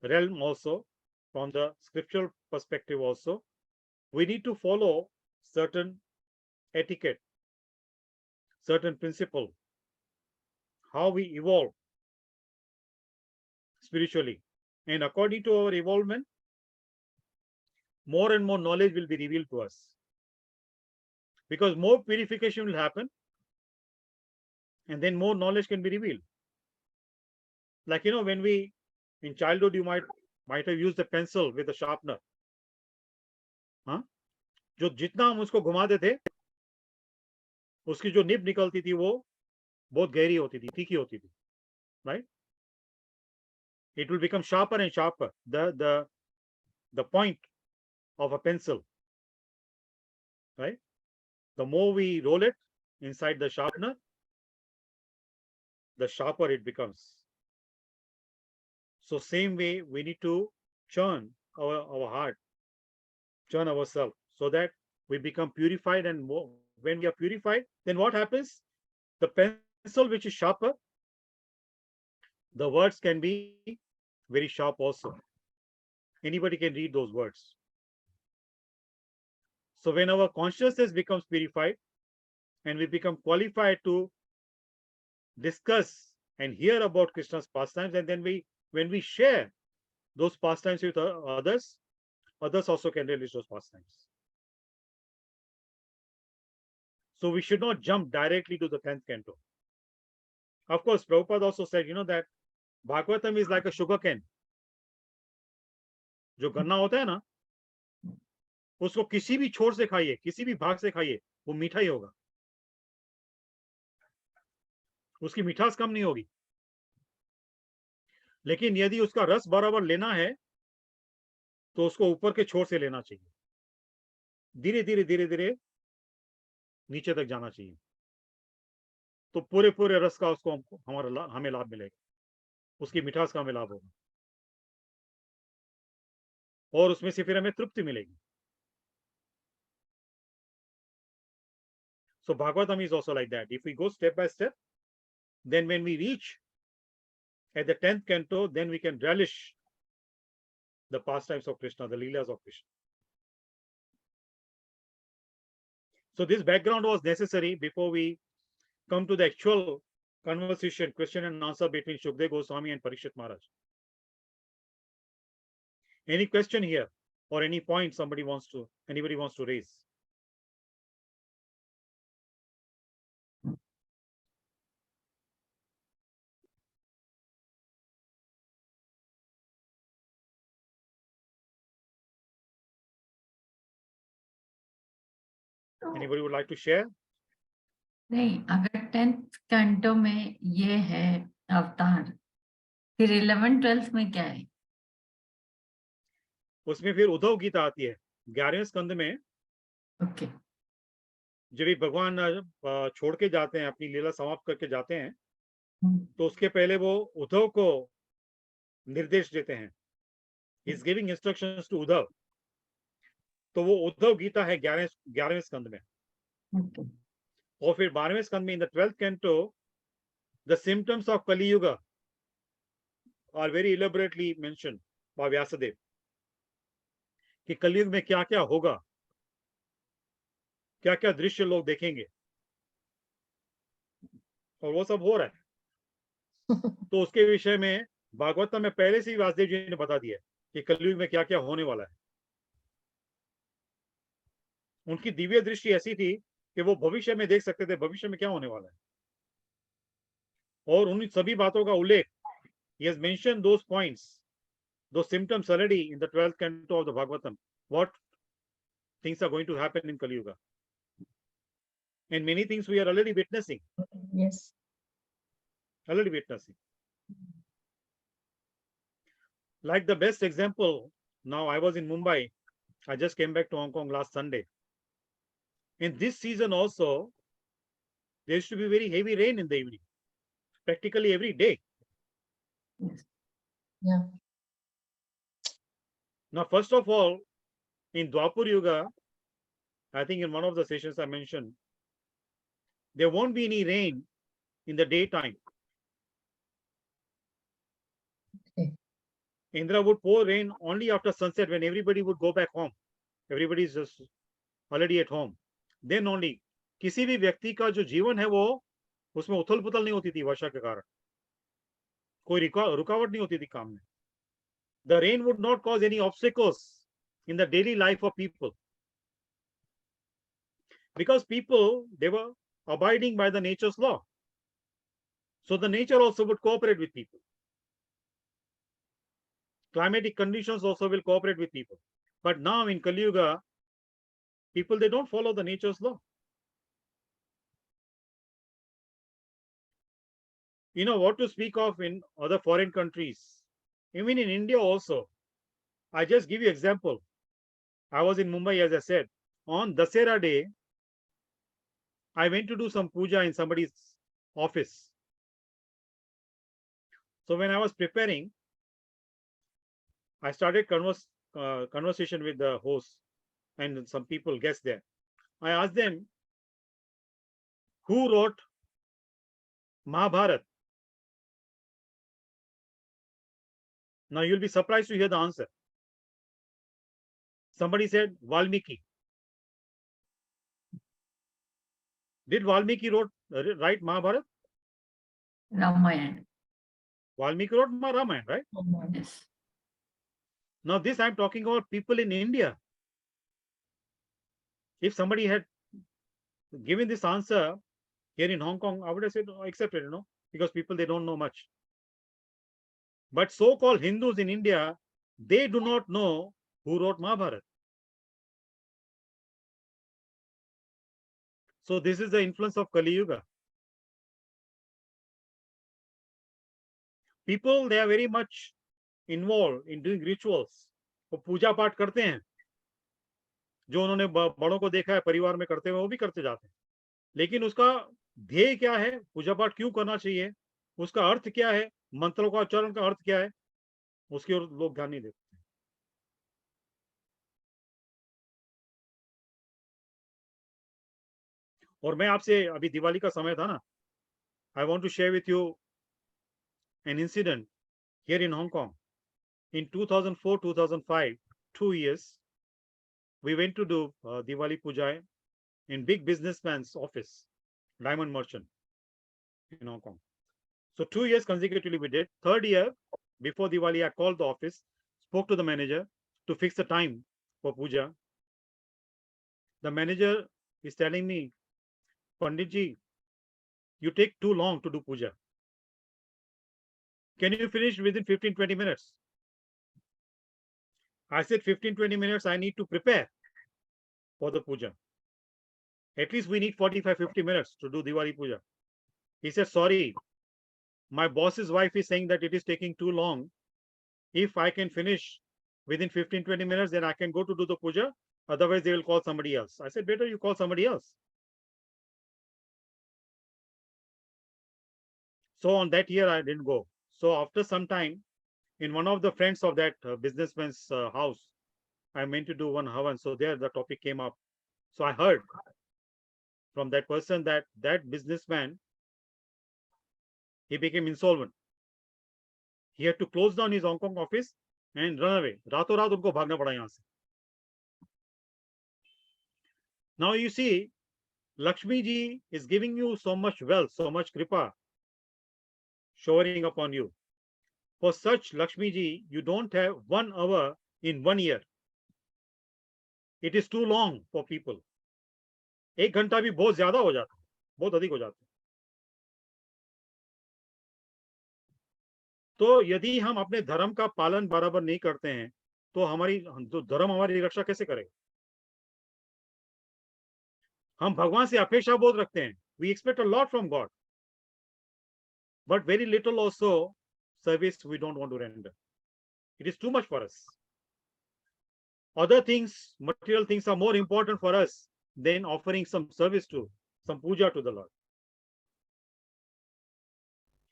realm also, from the scriptural perspective also, we need to follow certain etiquette, certain principle, how we evolve spiritually. And according to our evolvement, more and more knowledge will be revealed to us. Because more purification will happen, and then more knowledge can be revealed. Like, when we, in childhood, you might have used a pencil with a sharpener. जो जितना हम उसको घुमाते थे, उसकी जो nib निकलती थी वो बहुत गहरी होती थी, तीखी होती थी, right? It will become sharper and sharper, the point of a pencil, right? The more we roll it inside the sharpener, the sharper it becomes. So same way, we need to churn our heart, churn ourselves, so that we become purified. And more, when we are purified, then what happens? The pencil which is sharper, the words can be very sharp also. Anybody can read those words. So when our consciousness becomes purified and we become qualified to discuss and hear about Krishna's pastimes, and then when we share those pastimes with others, others also can relish those pastimes. So we should not jump directly to the 10th canto. Of course, Prabhupada also said, that Bhagavatam is like a sugar cane. जो गन्ना होता है ना, उसको किसी भी छोर से खाइए, किसी भी भाग से खाइए, वो मीठा ही होगा, उसकी मिठास कम नहीं होगी। लेकिन यदि उसका रस बराबर लेना है, तो उसको ऊपर के छोर से लेना चाहिए, धीरे धीरे नीचे तक जाना चाहिए, तो पूरे रस का उसको हमें लाभ मिलेगा, उसकी मिठास का हमें लाभ होगा, और उसमें से फिर हमें तृप्ति मिलेगी। So Bhagavatam is also like that. If we go step by step, then when we reach at the 10th canto, then we can relish the pastimes of Krishna, the Leelas of Krishna. So this background was necessary before we come to the actual conversation, question and answer between Shukdev Goswami and Parikshit Maharaj. Any question here or any point anybody wants to raise? Anybody would like to share? नहीं, अगर 10th canto में ये है अवतार, फिर 11th 12th में क्या है? उसमें फिर उद्धव गीता आती है 11वें स्कंद में। ओके, जब भी भगवान छोड़ के जाते हैं, अपनी लीला समाप्त करके जाते हैं, तो उसके पहले वो उद्धव को निर्देश देते हैं, he is giving instructions to Uddhav, तो वो उद्धव गीता है 11वें स्कंद में। और फिर 12वें स्कंद में in the 12th canto the symptoms of Kaliyuga are very elaborately mentioned by Vyasadev, कि कलयुग में क्या क्या होगा, क्या क्या दृश्य लोग देखेंगे, और वो सब हो रहा है। तो उसके विषय में भागवतम में पहले से ही व्यासदेव जी ने बता दिया कि कलयुग में क्या क्या होने वाला है। उनकी दिव्य दृष्टि ऐसी थी कि वो भविष्य में देख सकते थे भविष्य में क्या होने वाला है, और उन सभी बातों का उल्लेख, he has mentioned those points, those symptoms already in the 12th canto of the Bhagavatam, what things are going to happen in Kali Yuga. And many things we are already witnessing. Yes. Already witnessing. Like the best example, now I was in Mumbai. I just came back to Hong Kong last Sunday. In this season also, there used to be very heavy rain in the evening, practically every day. Yes. Yeah. Now, first of all, in Dwapar Yuga, I think in one of the sessions I mentioned, there won't be any rain in the daytime. Okay. Indra would pour rain only after sunset when everybody would go back home. Everybody is just already at home. Then only किसी भी व्यक्ति का जो जीवन है वो उसमें उथल पुथल नहीं होती थी वर्षा के कारण, कोई रुकावट नहीं होती थी काम में. The rain would not cause any obstacles in the daily life of people, because people, they were abiding by the nature's law. So the nature also would cooperate with people. Climatic conditions also will cooperate with people. But now in Kali Yuga, people, they don't follow the nature's law. You know what to speak of in other foreign countries, even in India also. I just give you example. I was in Mumbai, as I said. On Dasera day, I went to do some puja in somebody's office. So when I was preparing, I started conversation with the host and some people, guests there. I asked them, who wrote Mahabharata? Now you'll be surprised to hear the answer. Somebody said Valmiki. Did Valmiki write Mahabharata? Ramayana. Valmiki wrote Ramayana, right? Yes. Now this I'm talking about people in India. If somebody had given this answer here in Hong Kong, I would have said, oh, accept it, because people, they don't know much. But so-called Hindus in India, they do not know who wrote Mahabharata. So this is the influence of Kali Yuga. People, they are very much involved in doing rituals. वो पूजा पाठ करते हैं, जो उन्होंने बड़ों को देखा है परिवार में करते हुए, वो भी करते जाते हैं. लेकिन उसका ध्येय क्या है, पूजा पाठ क्यों करना चाहिए, उसका अर्थ क्या है, मंत्रों का उच्चारण का अर्थ क्या है, उसकी ओर लोग ध्यान नहीं देते. और मैं आपसे, अभी दिवाली का समय था ना, I want to share with you an incident here in Hong Kong. In 2004-2005, 2 years, we went to do Diwali Puja in big businessman's office, diamond merchant in Hong Kong. So 2 years consecutively we did. Third year, before Diwali, I called the office, spoke to the manager to fix the time for puja. The manager is telling me, Panditji, you take too long to do puja. Can you finish within 15-20 minutes? I said 15-20 minutes I need to prepare for the puja. At least we need 45-50 minutes to do Diwali puja. He said, sorry, my boss's wife is saying that it is taking too long. If I can finish within 15-20 minutes, then I can go to do the puja. Otherwise, they will call somebody else. I said, better you call somebody else. So on that year, I didn't go. So after some time, in one of the friends of that businessman's house, I meant to do one havan. So there the topic came up. So I heard from that person that that businessman, he became insolvent. He had to close down his Hong Kong office and run away. रातों रात उनको भागना पड़ा यहाँ से. Now you see, Lakshmi ji is giving you so much wealth, so much kripa, showering upon you. For such Lakshmi ji, you don't have 1 hour in 1 year. It is too long for people. 1 घंटा भी बहुत ज्यादा हो जाता है, बहुत अधिक हो जाता है. तो यदि हम अपने धर्म का पालन बराबर नहीं करते हैं, तो हमारी जो धर्म हमारी रक्षा कैसे करेगा? हम भगवान से अपेक्षा बहुत रखते हैं. We expect a lot from God, but very little also service we don't want to render. It is too much for us. Other things, material things are more important for us than offering some service to, some puja to the Lord.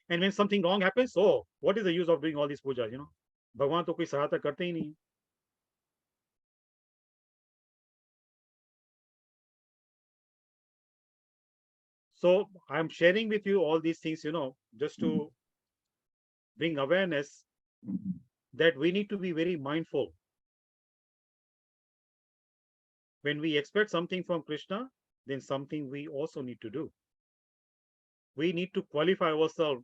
And when something wrong happens, oh, what is the use of doing all these pujas, you know? भगवान तो कोई सहायता करते ही नहीं. So I am sharing with you all these things, you know, just to bring awareness that we need to be very mindful. When we expect something from Krishna, then something we also need to do. We need to qualify ourselves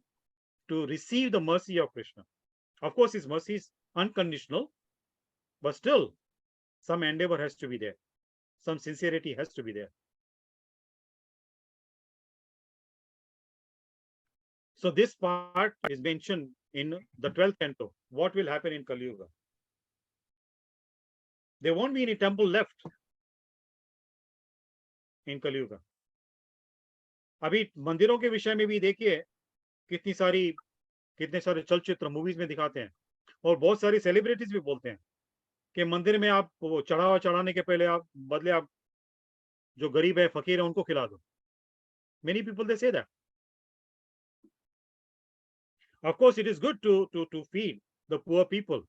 to receive the mercy of Krishna. Of course, his mercy is unconditional, but still some endeavor has to be there. Some sincerity has to be there. So this part is mentioned in the 12th canto. What will happen in Kali Yuga? There won't be any temple left in Kali Yuga. अभी मंदिरों के विषय में भी देखिए कितने सारे चलचित्र मूवीज में दिखाते हैं, और बहुत सारी सेलिब्रिटीज भी बोलते हैं कि मंदिर में आप वो चढ़ावा चढ़ाने के पहले आप बदले आप जो गरीब है फकीर है उनको खिला दो. Many people they say that. Of course, it is good to feed the poor people,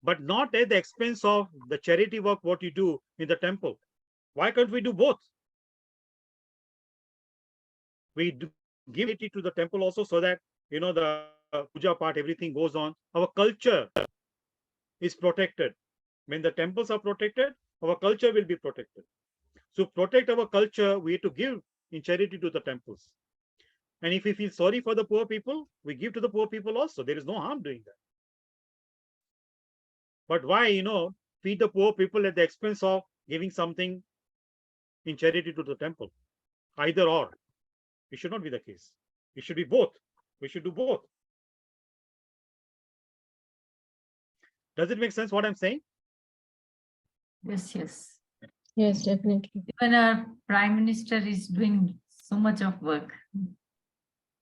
but not at the expense of the charity work what you do in the temple. Why can't we do both? We give it to the temple also, so that, you know, the puja part, everything goes on. Our culture is protected. When the temples are protected, our culture will be protected. So protect our culture, we have to give in charity to the temples. And if we feel sorry for the poor people, we give to the poor people also. There is no harm doing that. But why, you know, feed the poor people at the expense of giving something in charity to the temple? Either or. It should not be the case. It should be both. We should do both. Does it make sense what I'm saying? Yes, yes. Yes, definitely. Even our Prime Minister is doing so much of work.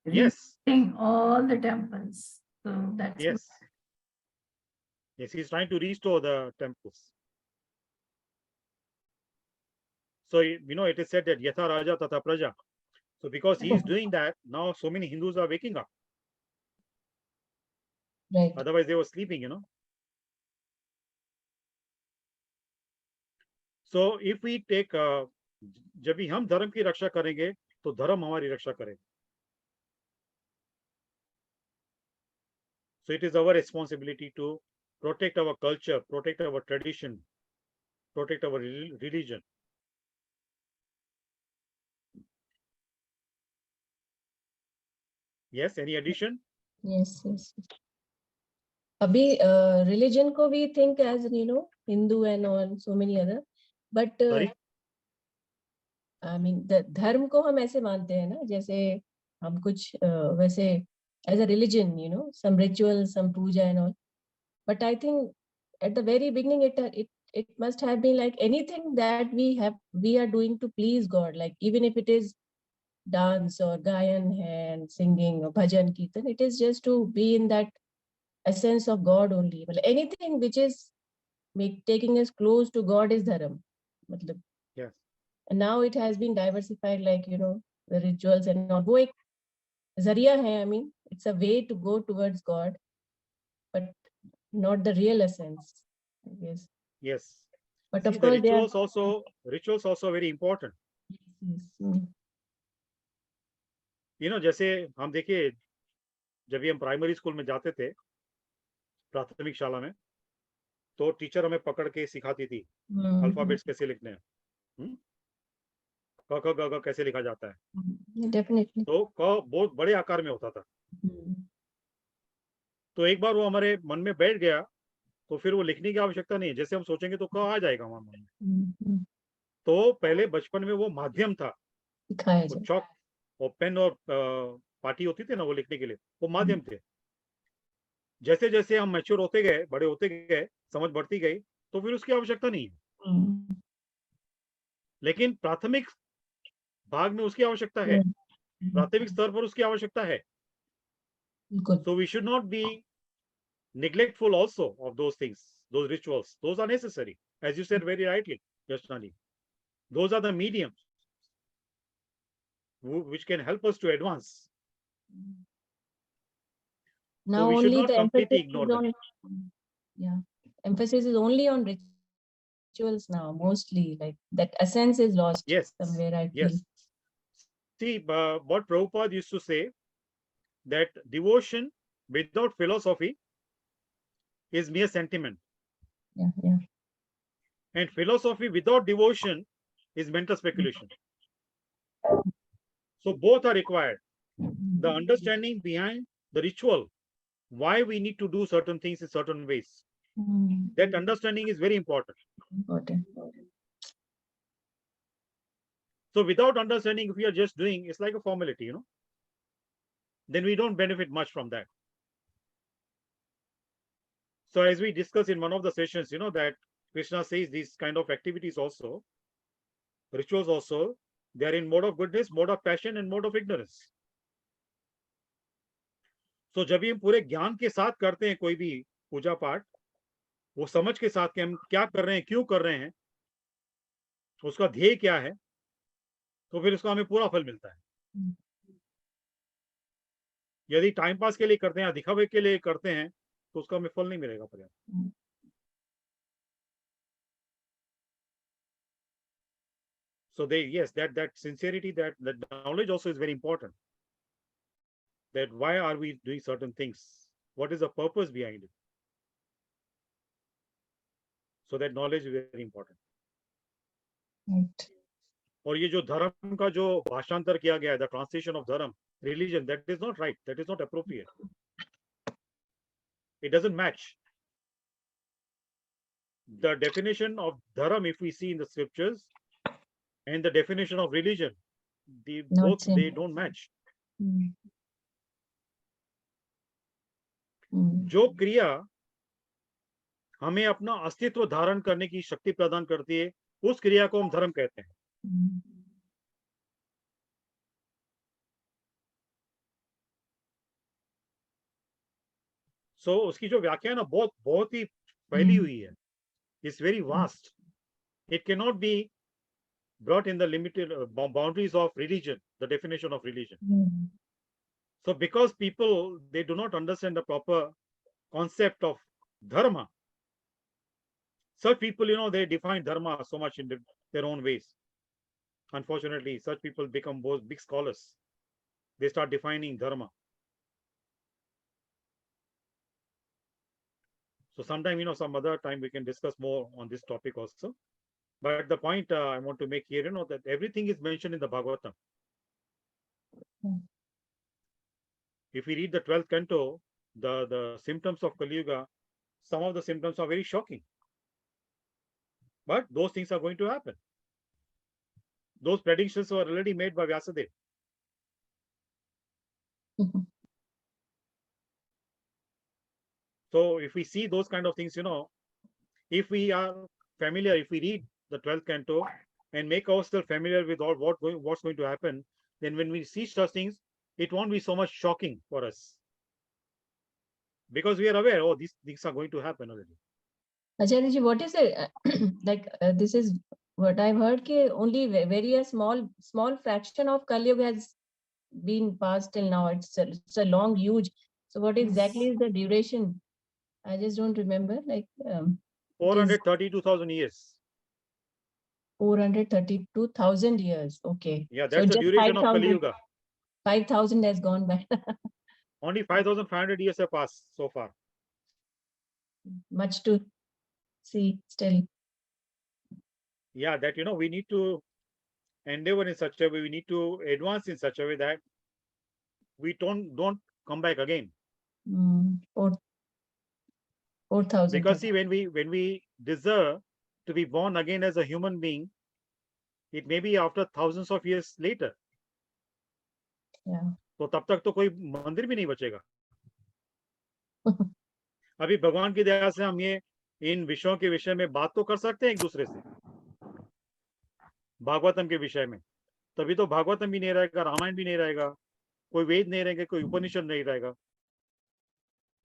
Yes. Reaching all the temples. So that's Yes. Yes, he's trying to restore the temples. So, you know, it is said that Yatha Raja Tata Praja. So because he is doing that, now so many Hindus are waking up. Right. Otherwise they were sleeping, you know. So if we take, जब भी हम धर्म की रक्षा करेंगे, तो धर्म हमारी रक्षा करेगा. So it is our responsibility to protect our culture, protect our tradition, protect our religion. Yes, any addition? Yes, yes. अभी religion को we think as, you know, Hindu and all so many other, but Sorry? I mean the धर्म को हम ऐसे मानते हैं ना, जैसे हम कुछ वैसे as a religion, you know, some rituals, some puja and all. But I think at the very beginning it must have been like anything that we are doing to please God, like even if it is dance or gayan and singing or bhajan kirtan, it is just to be in that essence of God only. Well, anything which is taking us close to God is dharam. Yes. And now it has been diversified, like, you know, the rituals and all. वो एक जरिया है, I mean, it's a way to go towards God, but not the real essence, I guess. Yes. But See, of the course, rituals also very important. yes. You know, जैसे हम देखिए जब भी हम प्राइमरी स्कूल में जाते थे, प्राथमिक शाला में, तो टीचर हमें पकड़ के सिखाती थी अल्फाबेट्स कैसे लिखने हैं, क ख ग घ कैसे लिखा जाता है. Definitely. तो क बहुत बड़े आकार में होता था. तो एक बार वो हमारे मन में बैठ गया, तो फिर वो लिखने की आवश्यकता नहीं है. जैसे हम सोचेंगे तो क आ जाएगा हमारे मन में. तो पहले बचपन में वो माध्यम था, वो चौक और पेन और पाटी होती थी ना वो लिखने के लिए, वो माध्यम थे. जैसे जैसे हम मैच्योर होते गए, बड़े होते गए, समझ बढ़ती गई, तो फिर उसकी आवश्यकता नहीं है. लेकिन प्राथमिक भाग में उसकी आवश्यकता है, प्राथमिक स्तर पर उसकी आवश्यकता है. बिल्कुल. So we should not be neglectful also of those things, those rituals. Those are necessary, as you said very rightly, Yashnani. Those are the mediums which can help us to advance. Now we should only not the completely emphasis ignore is them. on, yeah, emphasis is only on rituals now, mostly. Like that essence is lost Yes, somewhere, I feel. yes. See, what Prabhupada used to say, that devotion without philosophy is mere sentiment, Yeah, yeah. and philosophy without devotion is mental speculation. So both are required. The understanding behind the ritual, why we need to do certain things in certain ways, that understanding is very important. Important. So without understanding, if we are just doing, it's like a formality, then we don't benefit much from that. So as we discussed in one of the sessions, that Krishna says these kind of activities also, rituals also, they are in mode of goodness, mode of passion, and mode of ignorance. So जब भी हम पूरे ज्ञान के साथ करते हैं कोई भी पूजा पाठ, वो समझ के साथ कि हम क्या कर रहे हैं, क्यों कर रहे हैं, उसका ध्येय क्या है, तो फिर उसका हमें पूरा फल मिलता है. यदि टाइम पास के लिए करते हैं, दिखावे के लिए करते हैं, तो उसका हमें फल नहीं मिलेगा पर्याप्त. So yes, that sincerity, that knowledge also is very important. That why are we doing certain things? What is the purpose behind it? So that knowledge is very important. Right. और ये जो धर्म का जो भाषांतर किया गया है, the translation of धर्म, religion, that is not right. That is not appropriate. It doesn't match. The definition of dharam, if we see in the scriptures, and the definition of religion, both same. they don't match. Mm. जो क्रिया हमें अपना अस्तित्व धारण करने की शक्ति प्रदान करती है, उस क्रिया को हम धर्म कहते हैं. So उसकी जो व्याख्या है ना, बहुत ही फैली हुई है. It's very vast. It cannot be brought in the limited boundaries of religion, the definition of religion. So because people, they do not understand the proper concept of dharma, such people, they define dharma so much in their own ways. Unfortunately, such people become both big scholars. They start defining dharma. So sometime, some other time we can discuss more on this topic also. But the point I want to make here, that everything is mentioned in the Bhagavatam. If we read the 12th canto, the symptoms of Kali Yuga, some of the symptoms are very shocking. But those things are going to happen. Those predictions were already made by Vyasadeva. So if we see those kind of things, if we are familiar, if we read the 12th canto and make ourselves familiar with all what's going to happen, then when we see such things, it won't be so much shocking for us. Because we are aware, these things are going to happen already. Acharya ji, what is it? This is what I've heard, that only very small fraction of Kali Yuga has been passed till now. It's a long, huge. So what exactly is the duration? I just don't remember. 432,000 years. 432,000 years. Okay. Yeah, that's the duration of Kali Yuga. 5,000 has gone by. Only 5,500 years have passed so far. Much to see still. Yeah, that we need to endeavor in such a way, we need to advance in such a way that we don't come back again. 4,000. Because see, when we deserve to be born again as a human being, it may be after thousands of years later. Yeah. तो तब तक तो कोई मंदिर भी नहीं बचेगा. अभी भगवान की दया से हम ये इन विषयों के विषय में बात तो कर सकते हैं एक दूसरे से, भागवतम के विषय में, तभी तो भागवतम भी नहीं रहेगा, रामायण भी नहीं रहेगा, कोई वेद नहीं रहेंगे, कोई उपनिषद नहीं रहेगा,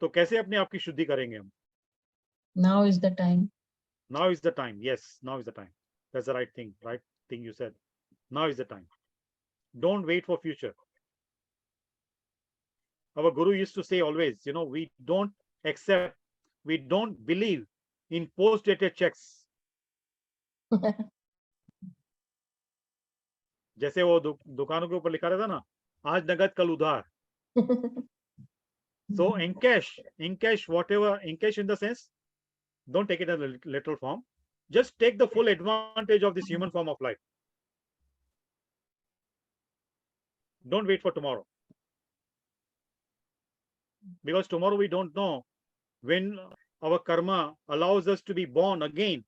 तो कैसे अपने आप की शुद्धि करेंगे हम? Now is the time. Now is the time. Yes, now is the time. That's the right thing you said. Now is the time. Don't wait for future. Our guru used to say always, we don't accept, we don't believe in post-dated checks. जैसे वो दुकानों के ऊपर लिखा रहता ना, आज नगद कल उधार. So encash whatever, encash in the sense, don't take it as a literal form. Just take the full advantage of this human form of life. Don't wait for tomorrow. Because tomorrow we don't know when our karma allows us to be born again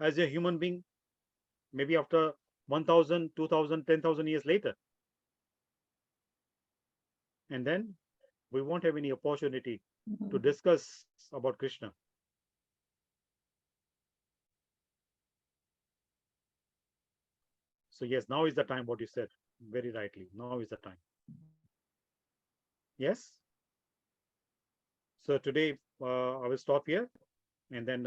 as a human being, maybe after 1,000, 2,000, 10,000 years later. And then we won't have any opportunity to discuss about Krishna. So yes, now is the time, what you said very rightly. Now is the time. Yes. So today I will stop here, and then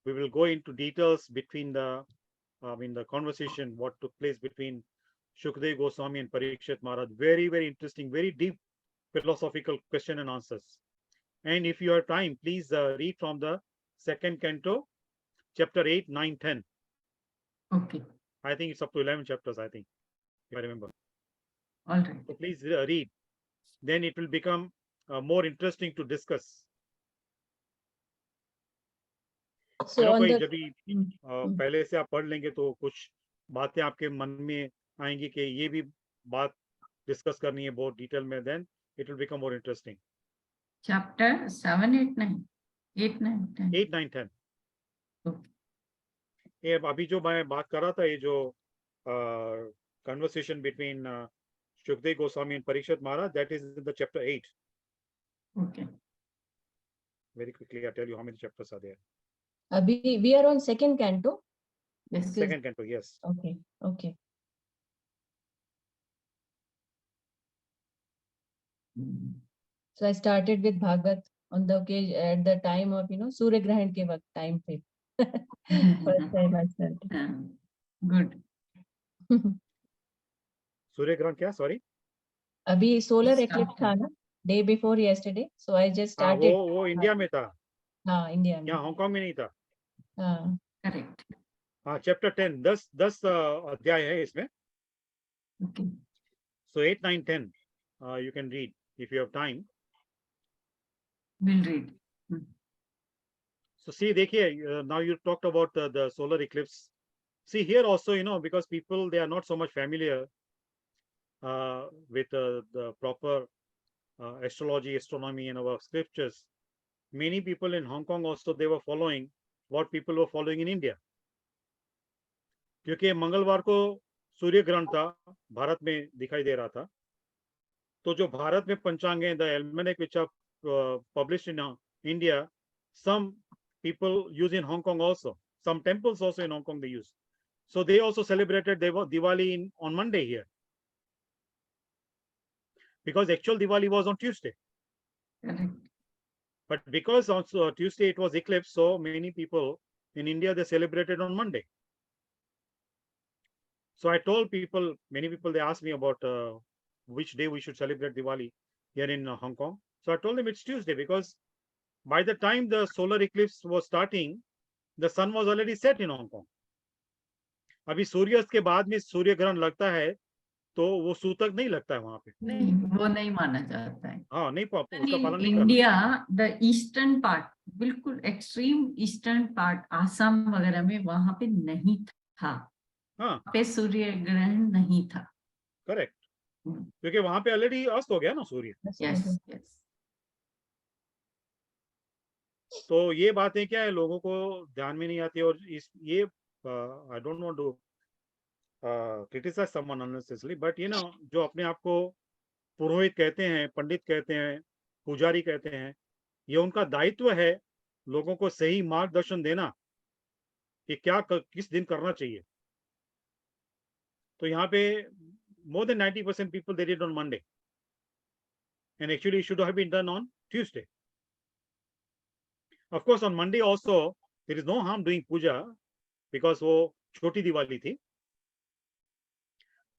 we will go into details between the conversation what took place between Shukdev Goswami and Parikshit Maharaj. Very, very interesting, very deep philosophical question and answers. And if you have time, please read from the second canto, chapter 8, 9, 10. Okay. I think it's up to 11 chapters, I think, if I remember. All right. So please read. Then it will become more interesting to discuss. So on कोई the जब भी पहले से आप पढ़ लेंगे तो कुछ बातें आपके मन में आएंगी कि ये भी बात डिस्कस करनी है बहुत डिटेल में, then it will become more interesting. Chapter 7, 8, 9. 8, 9, 10. 8, 9, 10. Okay. ये अभी जो मैं बात कर रहा था, ये जो conversation between Shukdev Goswami and Parikshit Maharaj, that is in the chapter 8. Okay. Very quickly, I'll tell you how many chapters are there. Abhi, we are on second canto. Yes. Because- Second canto, yes. Okay. So I started with Bhagavad on the occasion at the time of Surya Grahan ke waqt time pe. First time I started. Good. सूर्य ग्रहण क्या? Sorry. Abhi solar Start. eclipse था ना, day before yesterday. So I just हाँ, started. वो India में था, हाँ, India में. यहाँ हांगकांग में नहीं था. हाँ. Correct. हाँ, चैप्टर 10, 10 अध्याय है इसमें. Okay. So 8, 9, 10 you can read if you have time. We'll read. So see, देखिए, now you talked about the solar eclipse. See here also, because people, they are not so much familiar with the proper astrology, astronomy and our scriptures. Many people in Hong Kong also, they were following what people were following in India. क्योंकि मंगलवार को सूर्य ग्रहण था, भारत में दिखाई दे रहा था. तो जो भारत में पंचांग है, the almanac which are published in India, some people use in Hong Kong also. Some temples also in Hong Kong they use. So they also celebrated Diwali on Monday here. Because actual Diwali was on Tuesday. Correct. But because on Tuesday it was eclipse, so many people in India, they celebrated on Monday. So I told people, many people, they asked me about which day we should celebrate Diwali here in Hong Kong. So I told them it's Tuesday, because by the time the solar eclipse was starting, the sun was already set in Hong Kong. अभी सूर्यास्त के बाद में सूर्य ग्रहण लगता है, तो वो सूतक नहीं लगता है वहां पे. नहीं, वो नहीं माना जाता है. हाँ, नहीं, उसका In पालन नहीं करना. India, the eastern part, बिल्कुल extreme eastern part, आसाम वगैरह में वहां पे नहीं था. हाँ, पे सूर्य ग्रहण नहीं था. करेक्ट, क्योंकि वहां पे ऑलरेडी अस्त हो गया ना सूर्य. Yes, yes. तो ये बातें क्या है, लोगों को ध्यान में नहीं आती. और ये I don't want to criticise someone unnecessarily, but जो अपने आप को पुरोहित कहते हैं, पंडित कहते हैं, पुजारी कहते हैं, ये उनका दायित्व है लोगों को सही मार्गदर्शन देना कि क्या किस दिन करना चाहिए. तो यहाँ पे more than 90% people they did on Monday, and actually it should have been done on Tuesday. Of course, on Monday also there is no harm doing puja because वो छोटी दिवाली थी.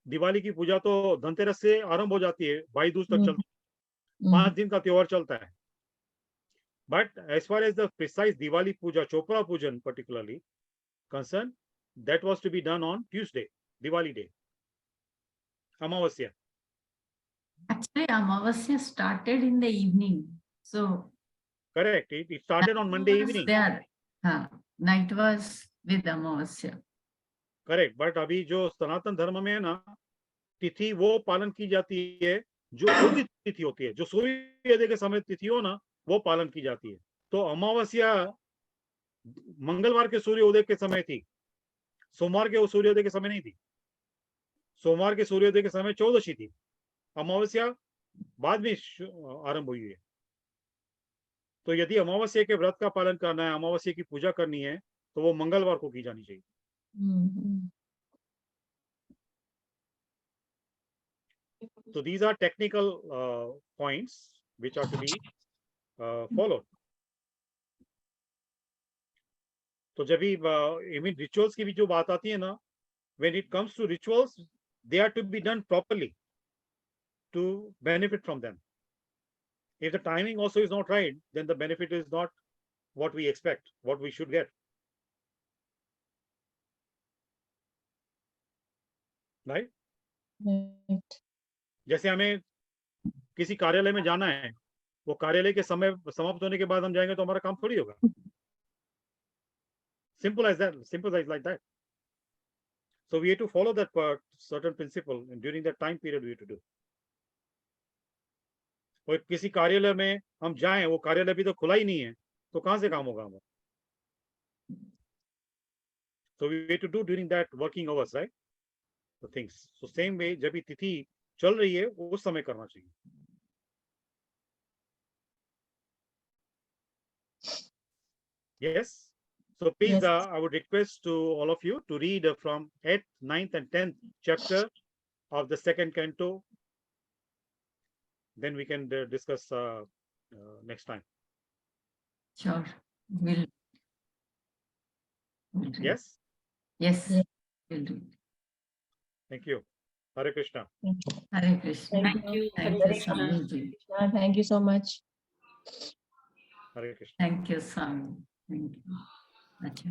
दिवाली की पूजा तो धनतेरस से आरंभ हो जाती है, भाई दूज तक चलती है, 5 दिन का त्योहार चलता है. But as far as the precise Diwali puja, Chopra pujan particularly concerned, that was to be done on Tuesday, Diwali day, Amavasya. Actually, Amavasya started in the evening. So Correct. It started on Monday was evening. there. Night was with Amavasya. Correct. But अभी जो सनातन धर्म में है ना, तिथि वो पालन की जाती है जो उदित तिथि होती है, जो सूर्योदय के समय तिथि हो ना, वो पालन की जाती है. तो अमावस्या मंगलवार के सूर्योदय के समय थी, सोमवार के सूर्योदय के समय नहीं थी. सोमवार के सूर्योदय के समय 14शी थी, अमावस्या बाद में आरंभ हुई है. तो यदि अमावस्या के व्रत का पालन करना है, अमावस्या की पूजा करनी है, तो वो मंगलवार को की जानी चाहिए. So these are technical points which are to be followed. तो जब भी even rituals की भी जो बात आती है ना, when it comes to rituals, they are to be done properly to benefit from them. If the timing also is not right, then the benefit is not what we expect, what we should get. Right? Right. जैसे हमें किसी कार्यालय में जाना है, वो कार्यालय के समय समाप्त होने के बाद हम जाएंगे तो हमारा काम थोड़ी होगा. Simple as that, simple as like that. So we have to follow that certain principle, and during that time period we have to do. और किसी कार्यालय में हम जाएं, वो कार्यालय भी तो खुला ही नहीं है, तो कहाँ से काम होगा हमारा? So we have to do during that working hours, right? The things. So same way, जब भी तिथि चल रही है, उस समय करना चाहिए. Yes. So please, Yes. I would request to all of you to read from 8th, 9th, and 10th chapter of the second canto. Then we can discuss next time. Sure. We'll read. Yes. Yes. Yes. We'll read. Thank you. Hare Krishna. Hare Krishna. Thank you. Thank Hare you, Krishna. Swamiji. Thank you so much. Hare Krishna. Thank you, Swami. Thank you. Acha.